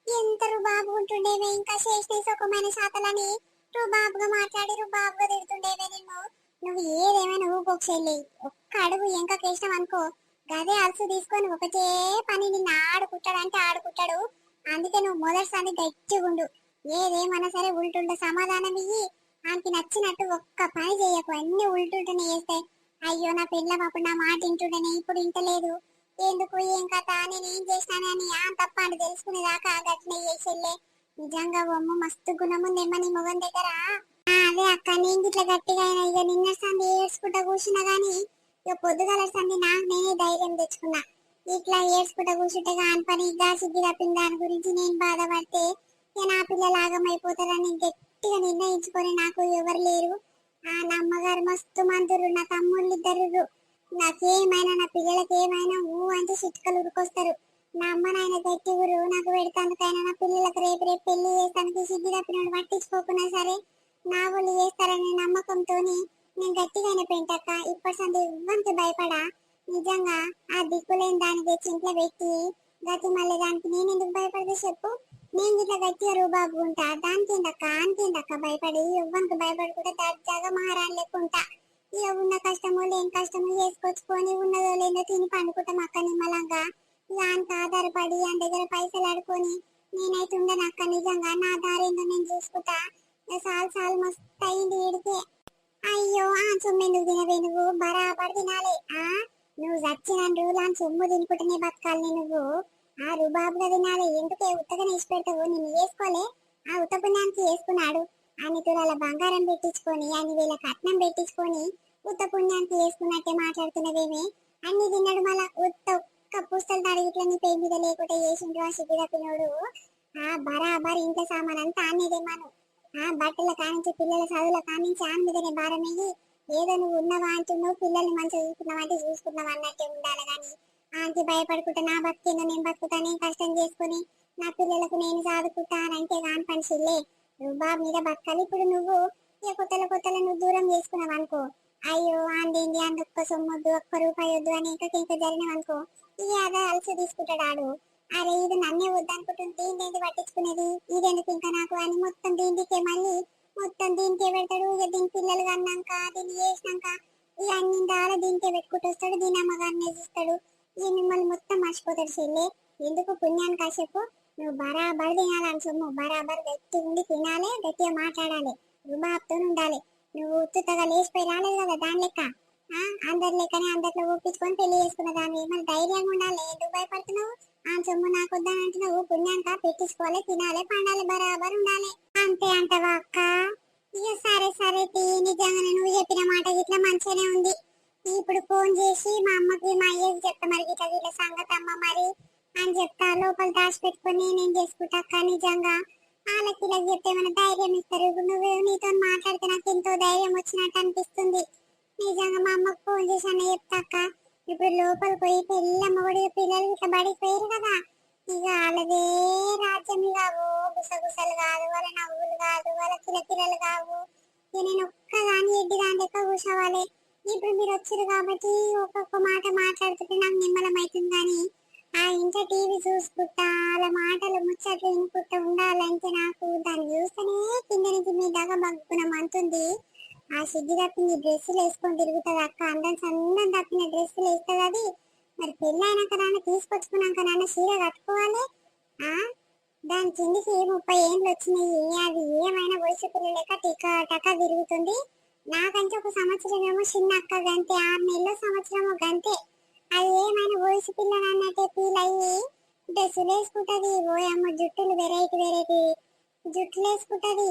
ఎంత రుబాబు ఉంటుండేవే. ఇంకా చేసిన సుఖమైన శాతలని రుబాబుగా మాట్లాడి రుబాబుగా తిడుతుండేవే నిన్ను. నువ్వు ఏదేమైనా ఊపోకు చెల్లి. ఒక్క అడుగు ఇంకా కేసినాం అనుకో, గదే అలసు తీసుకొని ఒకటే పని నిన్ను ఆడుకుంటాడంటే ఆడుకుంటాడు. అందుకే నువ్వు మొదటిసారి గట్టిగుండు. ఏదేమన్నా సరే ఉల్టుండ సమాధానం ఇయ్యి. ఆమెకి నచ్చినట్టు ఒక్క పని చేయకు. అన్ని ఉల్టుంటనే చేస్తాయి. అయ్యో నా పిల్ల అప్పుడు నా మాట ఇంటుండనే ఇప్పుడు ఇంటలేదు. ఎందుకు ఏం కథ, నేను ఏం చేసినానని ఆ తప్ప అని తెలుసుకునేదాకా గట్టినే చేసేళ్ళే. నిజంగా బొమ్మ మస్తు గుణం ఉందేమ్మ నీ మొగం దగ్గర. అదే అక్క, నేను ఇట్లా గట్టిగా అయినా ఇక నిన్న సంది ఏడ్చుకుంటా కూర్చున్నా గానీ ఇక పొద్దుగల సంది నాకు నేనే ధైర్యం తెచ్చుకున్నా. ఇట్లా ఏడ్చుకుంటా కూర్చుంటే కాని పని గా సిగ్గి తప్పిన దాని గురించి నేను బాధపడితే ఇక నా పిల్లలు ఆగమైపోతారని గట్టిగా నిర్ణయించుకొని నాకు ఎవరు లేరు. నా అమ్మగారు మస్తు మంతురు, నా తమ్ముళ్ళు ఇద్దరు. నాకేమైనా నా పిల్లలకి ఏమైనా ఊ అంటే చిట్కలు ఉరికొస్తారు. నా అమ్మ నాయన గట్టి ఊరు నాకు పెడతానికైనా నా పిల్లలకు రేపు రేపు పెళ్లి చేస్తానికి సిగ్గి తప్పినోడు పట్టించుకోకున్నా సరే నా వాళ్ళు చేస్తారనే నమ్మకంతో నేను గట్టిగా పెంటక్క. ఇప్పటి సంది ఇవ్వంతి భయపడా. నిజంగా ఆ దిక్కులేని దాన్ని తెచ్చి ఇంట్లో పెట్టి గతి మళ్ళీ దానికి నేను ఎందుకు భయపడితే చెప్పు. నేను ఇట్లా గట్టిగా రూబాబు ఉంటా. దానికి ఏందక్క అంతేందక్క భయపడి ఇవ్వంకి భయపడుకుంటే దర్జాగా మహారాణి లెక్కుంటా. ఇక ఉన్న కష్టము లేని కష్టము చేసుకొచ్చుకొని ఉన్నదో లేదో తిని పండుకుంటాం అక్క నిమ్మలంగా. ఇక అంత ఆధారపడి ఆయన దగ్గర పైసలు ఆడుకొని నేనైతే ఉండను అక్క. నిజంగా నా దారేందో నేను చూసుకుంటా. సాల్ సాల్ మస్తు అయింది వీడికి. అయ్యో ఆ సొమ్ము ఎందుకు తినవే నువ్వు? బరాబర్ తినాలి. నువ్వు చచ్చిన రోజులు సొమ్ము తినుకుంటేనే బతకాలి నువ్వు. ఆ రుబాబుగా తినాలి. ఎందుకే ఉత్తగా ఇచ్చి పెడతావు? నిన్ను వేసుకోలే. ఆ ఉత్త పుణ్యానికి వేసుకున్నాడు. అన్ని తులాల బంగారం పెట్టించుకొని అన్ని వేల కట్నం పెట్టించుకొని ఉత్త పుణ్యానికి వేసుకున్నట్టే మాట్లాడుతున్నవేమే. అన్ని తిన్నాడు మళ్ళా ఉత్త ఒక్క పుస్తలు తడిగిట్ల నీ పేరు మీద లేకుంటే వేసిండు ఆ సిగ్గు తప్పినోడు. బరాబర్ ఇంత సామాన్ అంతా అన్నిదేమాను. బట్టల కానించి పిల్లల చదువుల కానించి ఆమె మీదనే భారమయ్యి ఏదో నువ్వు ఉన్నవా అంటున్నావు, పిల్లల్ని మంచిగా చూసుకున్నావా అంటే చూసుకున్నావు అన్నట్టే ఉండాలి. కానీ ఆంటీ భయపడుకుంటా నా బతికేందో నేను బతుకుతా, నేను కష్టం చేసుకుని నా పిల్లలకు నేను చదువుకుంటా అని అంటే కాని పనిషిల్లే. నువ్వు బాబు మీద బతకాలి. ఇప్పుడు నువ్వు ఇక కొత్తల నువ్వు దూరం చేసుకున్నావు అనుకో, అయ్యో ఆందేంది అందొక్క సొమ్మొద్దు ఒక్క రూపాయి వద్దు అని ఇంకా జరిగినావు ఇక అదే అలసి తీసుకుంటాడు ఆడు. అరే ఇది నన్నే వద్దనుకుంటుంది, దీన్ని పట్టించుకునేది ఇదెందుకు ఇంకా నాకు అని మొత్తం దీనికే మళ్ళీ మొత్తం దీనికే పెడతాడు. ఇక దీని పిల్లలు కన్నాక దీన్ని చేసినాక ఇక అన్ని దారా దీనికే పెట్టుకుంటూ వస్తాడు. దీని అమ్మగారిని చూస్తాడు. ఇక మిమ్మల్ని మొత్తం మర్చిపోతాడు చెల్లి. ఎందుకు పుణ్యాన్ని కాసేపు నువ్వు బరాబర్ తినాలని సొమ్ము బరాబర్ గట్టి ఉండి తినాలి, గట్టిగా మాట్లాడాలి, రుబాబ్తో ఉండాలి. నువ్వు ఉత్తుగా లేచిపోయి రాలేదు కదా దాని లెక్క. అందరి లెక్కనే అందరిలో ఒప్పించుకొని పెళ్లి చేసుకున్న దాన్ని మన ధైర్యంగా ఉండాలి. ఎందుకు భయపడుతున్నావు? ఆ సొమ్ము నాకు వద్దని అంటున్నావు. పుణ్యానిక పెట్టించుకోవాలి, తినాలి, పండాలి, బరాబర్ ఉండాలి. అంతే అంటవా అక్క? ఇక సరే సరే నిజంగానే నువ్వు చెప్పిన మాట ఇట్లా మంచిగానే ఉంది. ఇప్పుడు ఫోన్ చేసి మా అమ్మకి మా అయ్యకి చెప్తా మరి ఇట్లా వీళ్ళ సంగతి అమ్మ మరి అని చెప్తా. లోపల దాచి పెట్టుకొని నేను చేసుకుంటా అక్క. నిజంగా వాళ్ళకి ఇలా చెప్తే మన ధైర్యం ఇస్తారు. ఇప్పుడు నువ్వు నీతో మాట్లాడితే నాకు ఎంతో ధైర్యం వచ్చినట్టు అనిపిస్తుంది. నిజంగా మా అమ్మకు ఫోన్ చేసి అన్న చెప్తా అక్క. ఇప్పుడు లోపలికి పోయి పెళ్ళమ్మ కూడా పిల్లలు ఇట్లా బడికి పోయారు కదా, ఇక వాళ్ళదే రాజ్యం. కావు గుసగుసలు కాదు, వాళ్ళ నవ్వులు కాదు, వాళ్ళ కిలకిలలు కావు. ఇక నేను ఒక్కదాని ఎడ్డి దాని లెక్క కూర్చోవాలి. ఇప్పుడు మీరు వచ్చారు కాబట్టి ఒక్కొక్క మాట మాట్లాడుతుంటే నాకు నిమ్మలం అవుతుంది. కానీ ఆ ఇంట్లో టీవీ చూసుకుంటా అలా మాటలు ముచ్చట్లు వినుకుంటా ఉండాలంటే నాకు దాన్ని చూస్తేనే కింద నుంచి మీ దాకా మగ్గున మంతుంది. ఆ సిగ్గు తప్పింది డ్రెస్సులు వేసుకొని తిరుగుతుంది అక్క, అందం సన్నం తప్పిన డ్రెస్సులు వేస్తుంది అది. మరి పెళ్ళి అయినాక నాన్న తీసుకొచ్చుకున్నాక నాన్న చీర కట్టుకోవాలి. ఆ దాని కిందికి 30 ఏండ్లు వచ్చినాయి, అది ఏమైనా వయసు పిల్ల లెక్క టికా టకా తిరుగుతుంది. నాకంటే ఒక సంవత్సరం ఏమో చిన్న అక్క గంతే, 6 నెలల సంవత్సరము గంతే. అది ఏమైనా వయసు పిల్లని అన్నట్టే ఫీల్ అయ్యి డ్రెస్సులు వేసుకుంటది. ఓయమ్మ జుట్టులు వెరైటీ వెరైటీ జుట్టులు వేసుకుంటది.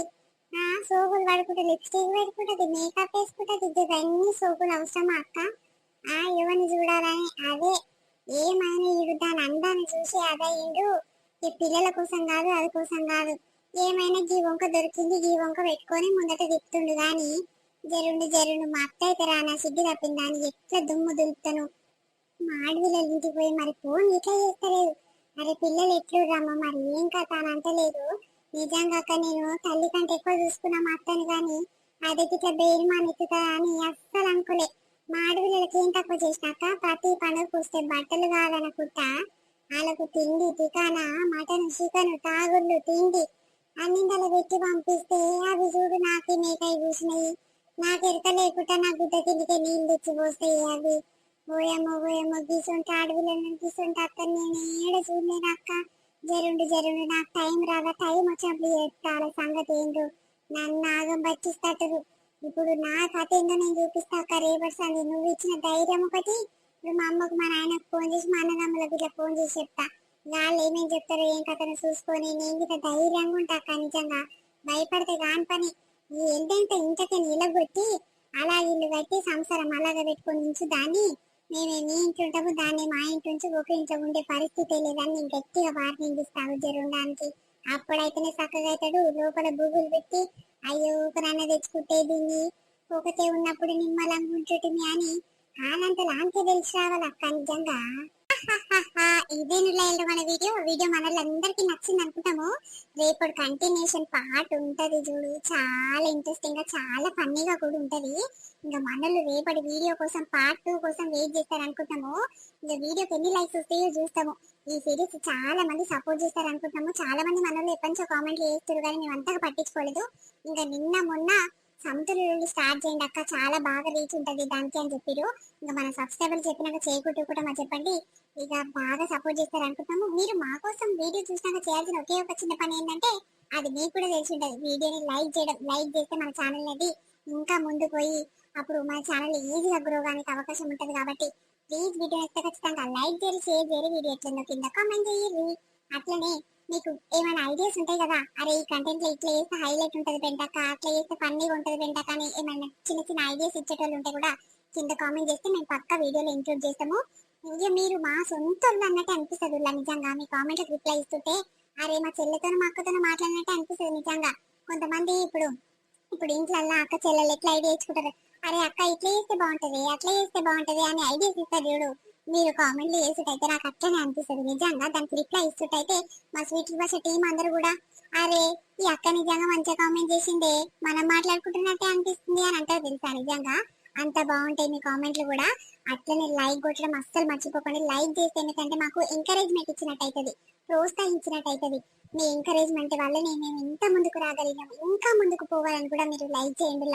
సోకులు పడుకుంటది, లిప్స్టిక్ పెట్టుకుంటది, మేకప్ వేసుకుంటది. ఇవన్నీ సోకులు అవసరమా అక్క? ఎవరిని చూడాలని అదే ఏమైనా ఈడు దాని అందాన్ని చూసి అదయ్యిండు. ఈ పిల్లల కోసం కాదు, అది కోసం కాదు, ఏమైనా గీ వంక దొరికింది గీ వంక పెట్టుకొని ముందట తిప్పుతుండు గాని జరుండు జరుండు మా అత్త అయితే రానా సిగ్గు తప్పిందాన్ని ఎట్లా దుమ్ము దులుపుతాను. మా ఆడపిల్లలు ఇంటికి పోయి మరి ఫోన్ ఇట్లా చేస్తలేదు. అరే పిల్లలు ఎట్లు రమ్మ మరి ఏం కథ అని అంటలేదు. నిజంగా అక్క నేను తల్లి కంటే ఎక్కువ చూసుకున్నా మా అత్తని కానీ అది ఇట్లా బెయిల్ మానెత్తుతా అని అస్సలు అనుకోలే. మా ఆడపిల్లలకి ఏం తక్కువ చేసినాక ప్రతి పండుగకు వస్తే బట్టలు కాదనుకుంటా వాళ్ళకు తిండి టికానా మటన్ చికెన్ తాగుళ్ళు తిండి అన్నిందల పెట్టి పంపిస్తే అవి చూడు నాకు మేకై కూసినాయి. నాకు ఎరక లేకుండా నా గుడ్డ కిందికి నీళ్ళు తెచ్చి పోస్తాయి అవి. ఓయమ్మో ఓయమ్మో గీసుంటే ఆడపిల్లలను గీసుంటే అత్తని నేను ఏడ చూడలేను అక్క. జరుండు జరుండు నాకు టైం రాగా టైం వచ్చినప్పుడు చెప్తాల సంగతి ఏంటో. నన్ను ఆగం పట్టిస్తటరు. ఇప్పుడు నా కథ ఏందో నేను చూపిస్తా అక్క రేపటి సంది. నువ్వు ఇచ్చిన ధైర్యం ఒకటి. ఇప్పుడు మా అమ్మకు మా నాయనకు ఫోన్ చేసి మా అన్నదమ్ములకు ఇట్లా ఫోన్ చేసి చెప్తా. వాళ్ళు ఏమేమి చెప్తారో ఏం కథను చూసుకొని నేను ఇట్లా ధైర్యంగా ఉంటా అక్క. నిజంగా భయపడితే కాని పని. ఈ ఎంతెంత ఇంతకి నిలబొట్టి అలా ఇల్లు కట్టి సంసారం అలాగా పెట్టుకొని ఉంచు దాన్ని. మేమే నీ ఇంట్లో ఉంటాము, దాన్ని మా ఇంటి నుంచి ఒక ఇంట్లో ఉండే పరిస్థితి లేదని నేను గట్టిగా వార్నింగ్ ఇస్తాను జరుండానికి. అప్పుడైతేనే చక్కగా అవుతాడు. లోపల గూగుల్ పెట్టి అయ్యో ఒకనన్నా తెచ్చుకుంటే దీన్ని ఒకతే ఉన్నప్పుడు నిమ్మలంగా ఉంచుటిమి అని ఆనంత లాంటి తెలిసి రావాలి అక్క. నిజంగా ఇదే మన వీడియో మనల్ని నచ్చింది అనుకుంటాము. రేపటి కంటిన్యూషన్ పార్ట్ ఉంటది చూడు, చాలా ఇంట్రెస్టింగ్ గా చాలా ఫన్నీగా కూడా ఉంటది. ఇంకా మనలు రేపటి వీడియో కోసం పార్ట్ 2 కోసం వెయిట్ చేస్తారు అనుకుంటాము. ఇంకా వీడియోకి ఎన్ని లైక్స్ వస్తాయో చూస్తాము. ఈ సిరీస్ చాలా మంది సపోర్ట్ చేస్తారు అనుకుంటాము. చాలా మంది మనలో ఎప్పటి నుంచో కామెంట్లు చేస్తారు కానీ మేము అంతగా పట్టించుకోలేదు. ఇంకా నిన్న మొన్న సముద్రంలో స్టార్ట్ చేయండి అక్క, చాలా బాగా రీచ్ ఉంటది దానికి అని చెప్పారు. ఇంకా మన సబ్స్క్రైబర్లు చెప్పినాక చేయకుంటూ కూడా మా చెప్పండి. ఇక బాగా సపోర్ట్ చేస్తారు అనుకుంటాము. మీరు మా కోసం వీడియో చూసినాక చేయాల్సిన ఒకే ఒక చిన్న పని ఏంటంటే అది మీకు కూడా తెలిసి ఉంటది, వీడియోని లైక్ చేయడం. లైక్ చేస్తే మన ఛానల్ అనేది ఇంకా ముందుకు పోయి అప్పుడు మన ఛానల్ ఈజీగా గ్రో కానికి అవకాశం ఉంటది. కాబట్టి ప్లీజ్ వీడియో అయితే ఖచ్చితంగా లైక్ చేసి షేర్ చేయాలి. వీడియో ఎట్లయిందో కింద కామెంట్ చేయండి. అట్లనే మీకు ఏమైనా ఐడియాస్ ఉంటాయి కదా, అరే ఈ కంటెంట్ లో ఇట్లా చేస్తే హైలైట్ ఉంటది పెంటక్క, అట్లా చేస్తే ఫన్నీగా ఉంటది పెంటక్క అని ఏమైనా చిన్న చిన్న ఐడియాస్ ఇచ్చేటోళ్ళు ఉంటే కూడా కింద కామెంట్ చేస్తే మేము పక్క వీడియోలో ఇంక్లూడ్ చేస్తాము. ఇక మీరు మా సొంత అన్నట్టు అనిపిస్తుంది. నిజంగా మీ కామెంట్లకు రిప్లై ఇస్తుంటే అరే మా చెల్లెతోనో మా అక్కతోనో మాట్లాడినట్టు అనిపిస్తుంది. నిజంగా కొంతమంది ఇప్పుడు ఇప్పుడు ఇంట్లో అక్క చెల్లెలు ఎట్లా ఐడియా ఇచ్చుకుంటారు, అరే అక్క ఇట్లా చేస్తే బాగుంటది అట్లా చేస్తే బాగుంటది అని ఐడియాస్ ఇస్తారు చూడు. మీరు కామెంట్లు చేసేటైతే నాకు అట్లనే అనిపిస్తుంది. నిజంగా దానికి రిప్లై ఇస్తుంటైతే మా స్వీట్ భాష టీం అందరూ కూడా అరే ఈ అక్క నిజంగా మంచిగా కామెంట్ చేసిందే, మనం మాట్లాడుకుంటున్నట్టే అనిపిస్తుంది అని అంటారు తెలుసా. నిజంగా అంత బాగుంటాయి మీ కామెంట్లు కూడా. అట్లనే లైక్ కొట్టడం అస్సలు మర్చిపోకండి. లైక్ చేస్తే ఎందుకంటే మాకు ఎంకరేజ్మెంట్ ఇచ్చినట్టు అవుతుంది, ప్రోత్సహించినట్టు అవుతుంది. మీ ఎంకరేజ్మెంట్ వల్లనే మేము ఇంత ముందుకు రాగలిగాం. ఇంకా ముందుకు పోవాలని కూడా మీరు లైక్ చేయండి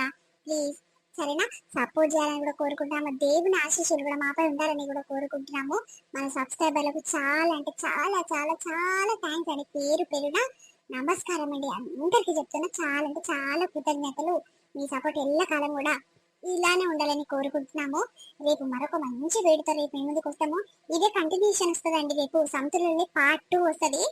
ప్లీజ్, సరేనా? సపోర్ట్ చేయాలని కూడా కోరుకుంటున్నాము. దేవుని ఆశీస్సులు కూడా మాపై ఉండాలని కూడా కోరుకుంటున్నాము. మన సబ్స్క్రైబర్లకు చాలా అంటే చాలా చాలా చాలా థ్యాంక్స్ అండి. పేరు పేరున నమస్కారం అండి. అందరికీ చెప్తున్నా చాలా అంటే చాలా కృతజ్ఞతలు. మీ సపోర్ట్ ఎల్లకాలం కూడా ఇలానే ఉండాలని కోరుకుంటున్నాము. రేపు మరొక మంచి వేడితో రేపు మేము ముందుకు వస్తాము. ఇదే కంటిన్యూషన్ వస్తుందండి. రేపు సముద్రంలో పార్ట్ 2 వస్తుంది.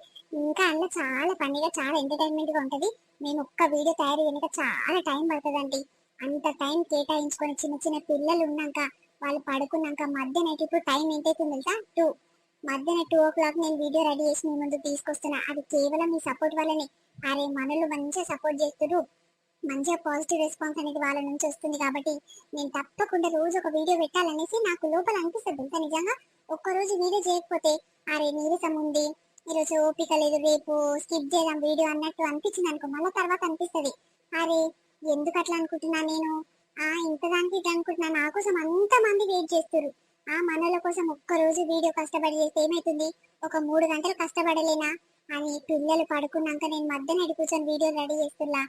ఇంకా అందులో చాలా ఫన్నీగా చాలా ఎంటర్టైన్మెంట్ గా ఉంటది. మేము ఒక్క వీడియో తయారీ వెనుక చాలా టైం పడుతుందండి. అంత టైం కేటాయించుకొని చిన్న చిన్న పిల్లలు ఉన్నాక వాళ్ళు పడుకున్నాక మధ్యాహ్నం ఇప్పుడు టైం ఎంతైతుంది తెలుసా? 2 మధ్యాహ్నం 2 o'clock నేను వీడియో రెడీ చేసి మీ ముందు తీసుకొస్తున్నా. అది కేవలం మీ సపోర్ట్ వల్లనే. అరే మనలు మంచిగా సపోర్ట్ చేస్తున్నారు, మంచిగా పాజిటివ్ రెస్పాన్స్ అనేది వాళ్ళ నుంచి వస్తుంది. కాబట్టి నేను తప్పకుండా రోజు ఒక వీడియో పెట్టాలనేసి నాకు లోపల అనిపిస్తుంది తెలుసా. నిజంగా ఒక్కరోజు వీడియో చేయకపోతే అరే నీరసం ఉంది, ఈరోజు ఓపిక లేదు, రేపు స్కిప్ చేద్దాం వీడియో అన్నట్టు అనిపించింది అనుకో, మళ్ళీ తర్వాత అనిపిస్తుంది అరే ఎందుకు అట్లా అనుకుంటున్నా నేను, ఇంత దానికి ఇట్లా అనుకుంటున్నా, నా కోసం అంత మంది వెయిట్ చేస్తారు. ఆ మనల కోసం ఒక్క రోజు వీడియో కష్టపడి చేస్తే ఏమైతుంది? ఒక 3 గంటలు కష్టపడలేనా అని పిల్లలు పడుకున్నాక నేను మధ్యాహ్నం కూర్చొని వీడియో రెడీ చేస్తున్నా.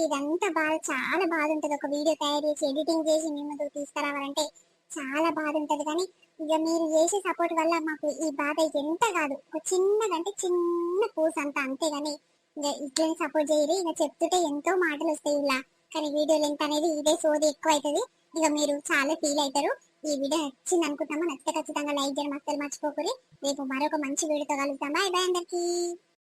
ఇదంతా బాధ, చాలా బాధ ఉంటది. ఒక వీడియో తయారు చేసి ఎడిటింగ్ చేసి మీ ముందుకు తీసుకురావాలంటే చాలా బాధ ఉంటది. కానీ ఇక మీరు చేసే సపోర్ట్ వల్ల మాకు ఈ బాధ ఎంత కాదు, ఒక చిన్నదంటే చిన్న పూస అంత, అంతేగాని ఇక ఇట్లని సపోర్ట్ చేయరు. ఇక చెప్తుంటే ఎంతో మాటలు వస్తాయి ఇలా, కానీ వీడియో లెంత్ అనేది ఇదే సోది ఎక్కువ అవుతుంది. ఇక మీరు చాలా ఫీల్ అవుతారు. ఈ వీడియో నచ్చింది అనుకుంటామా? నచ్చితే ఖచ్చితంగా లైక్ చేయడం అస్సలు మర్చిపోకూరి. రేపు మరొక మంచి వీడియోతో కలుద్దాం. బాయ్ బాయ్ అందరికీ.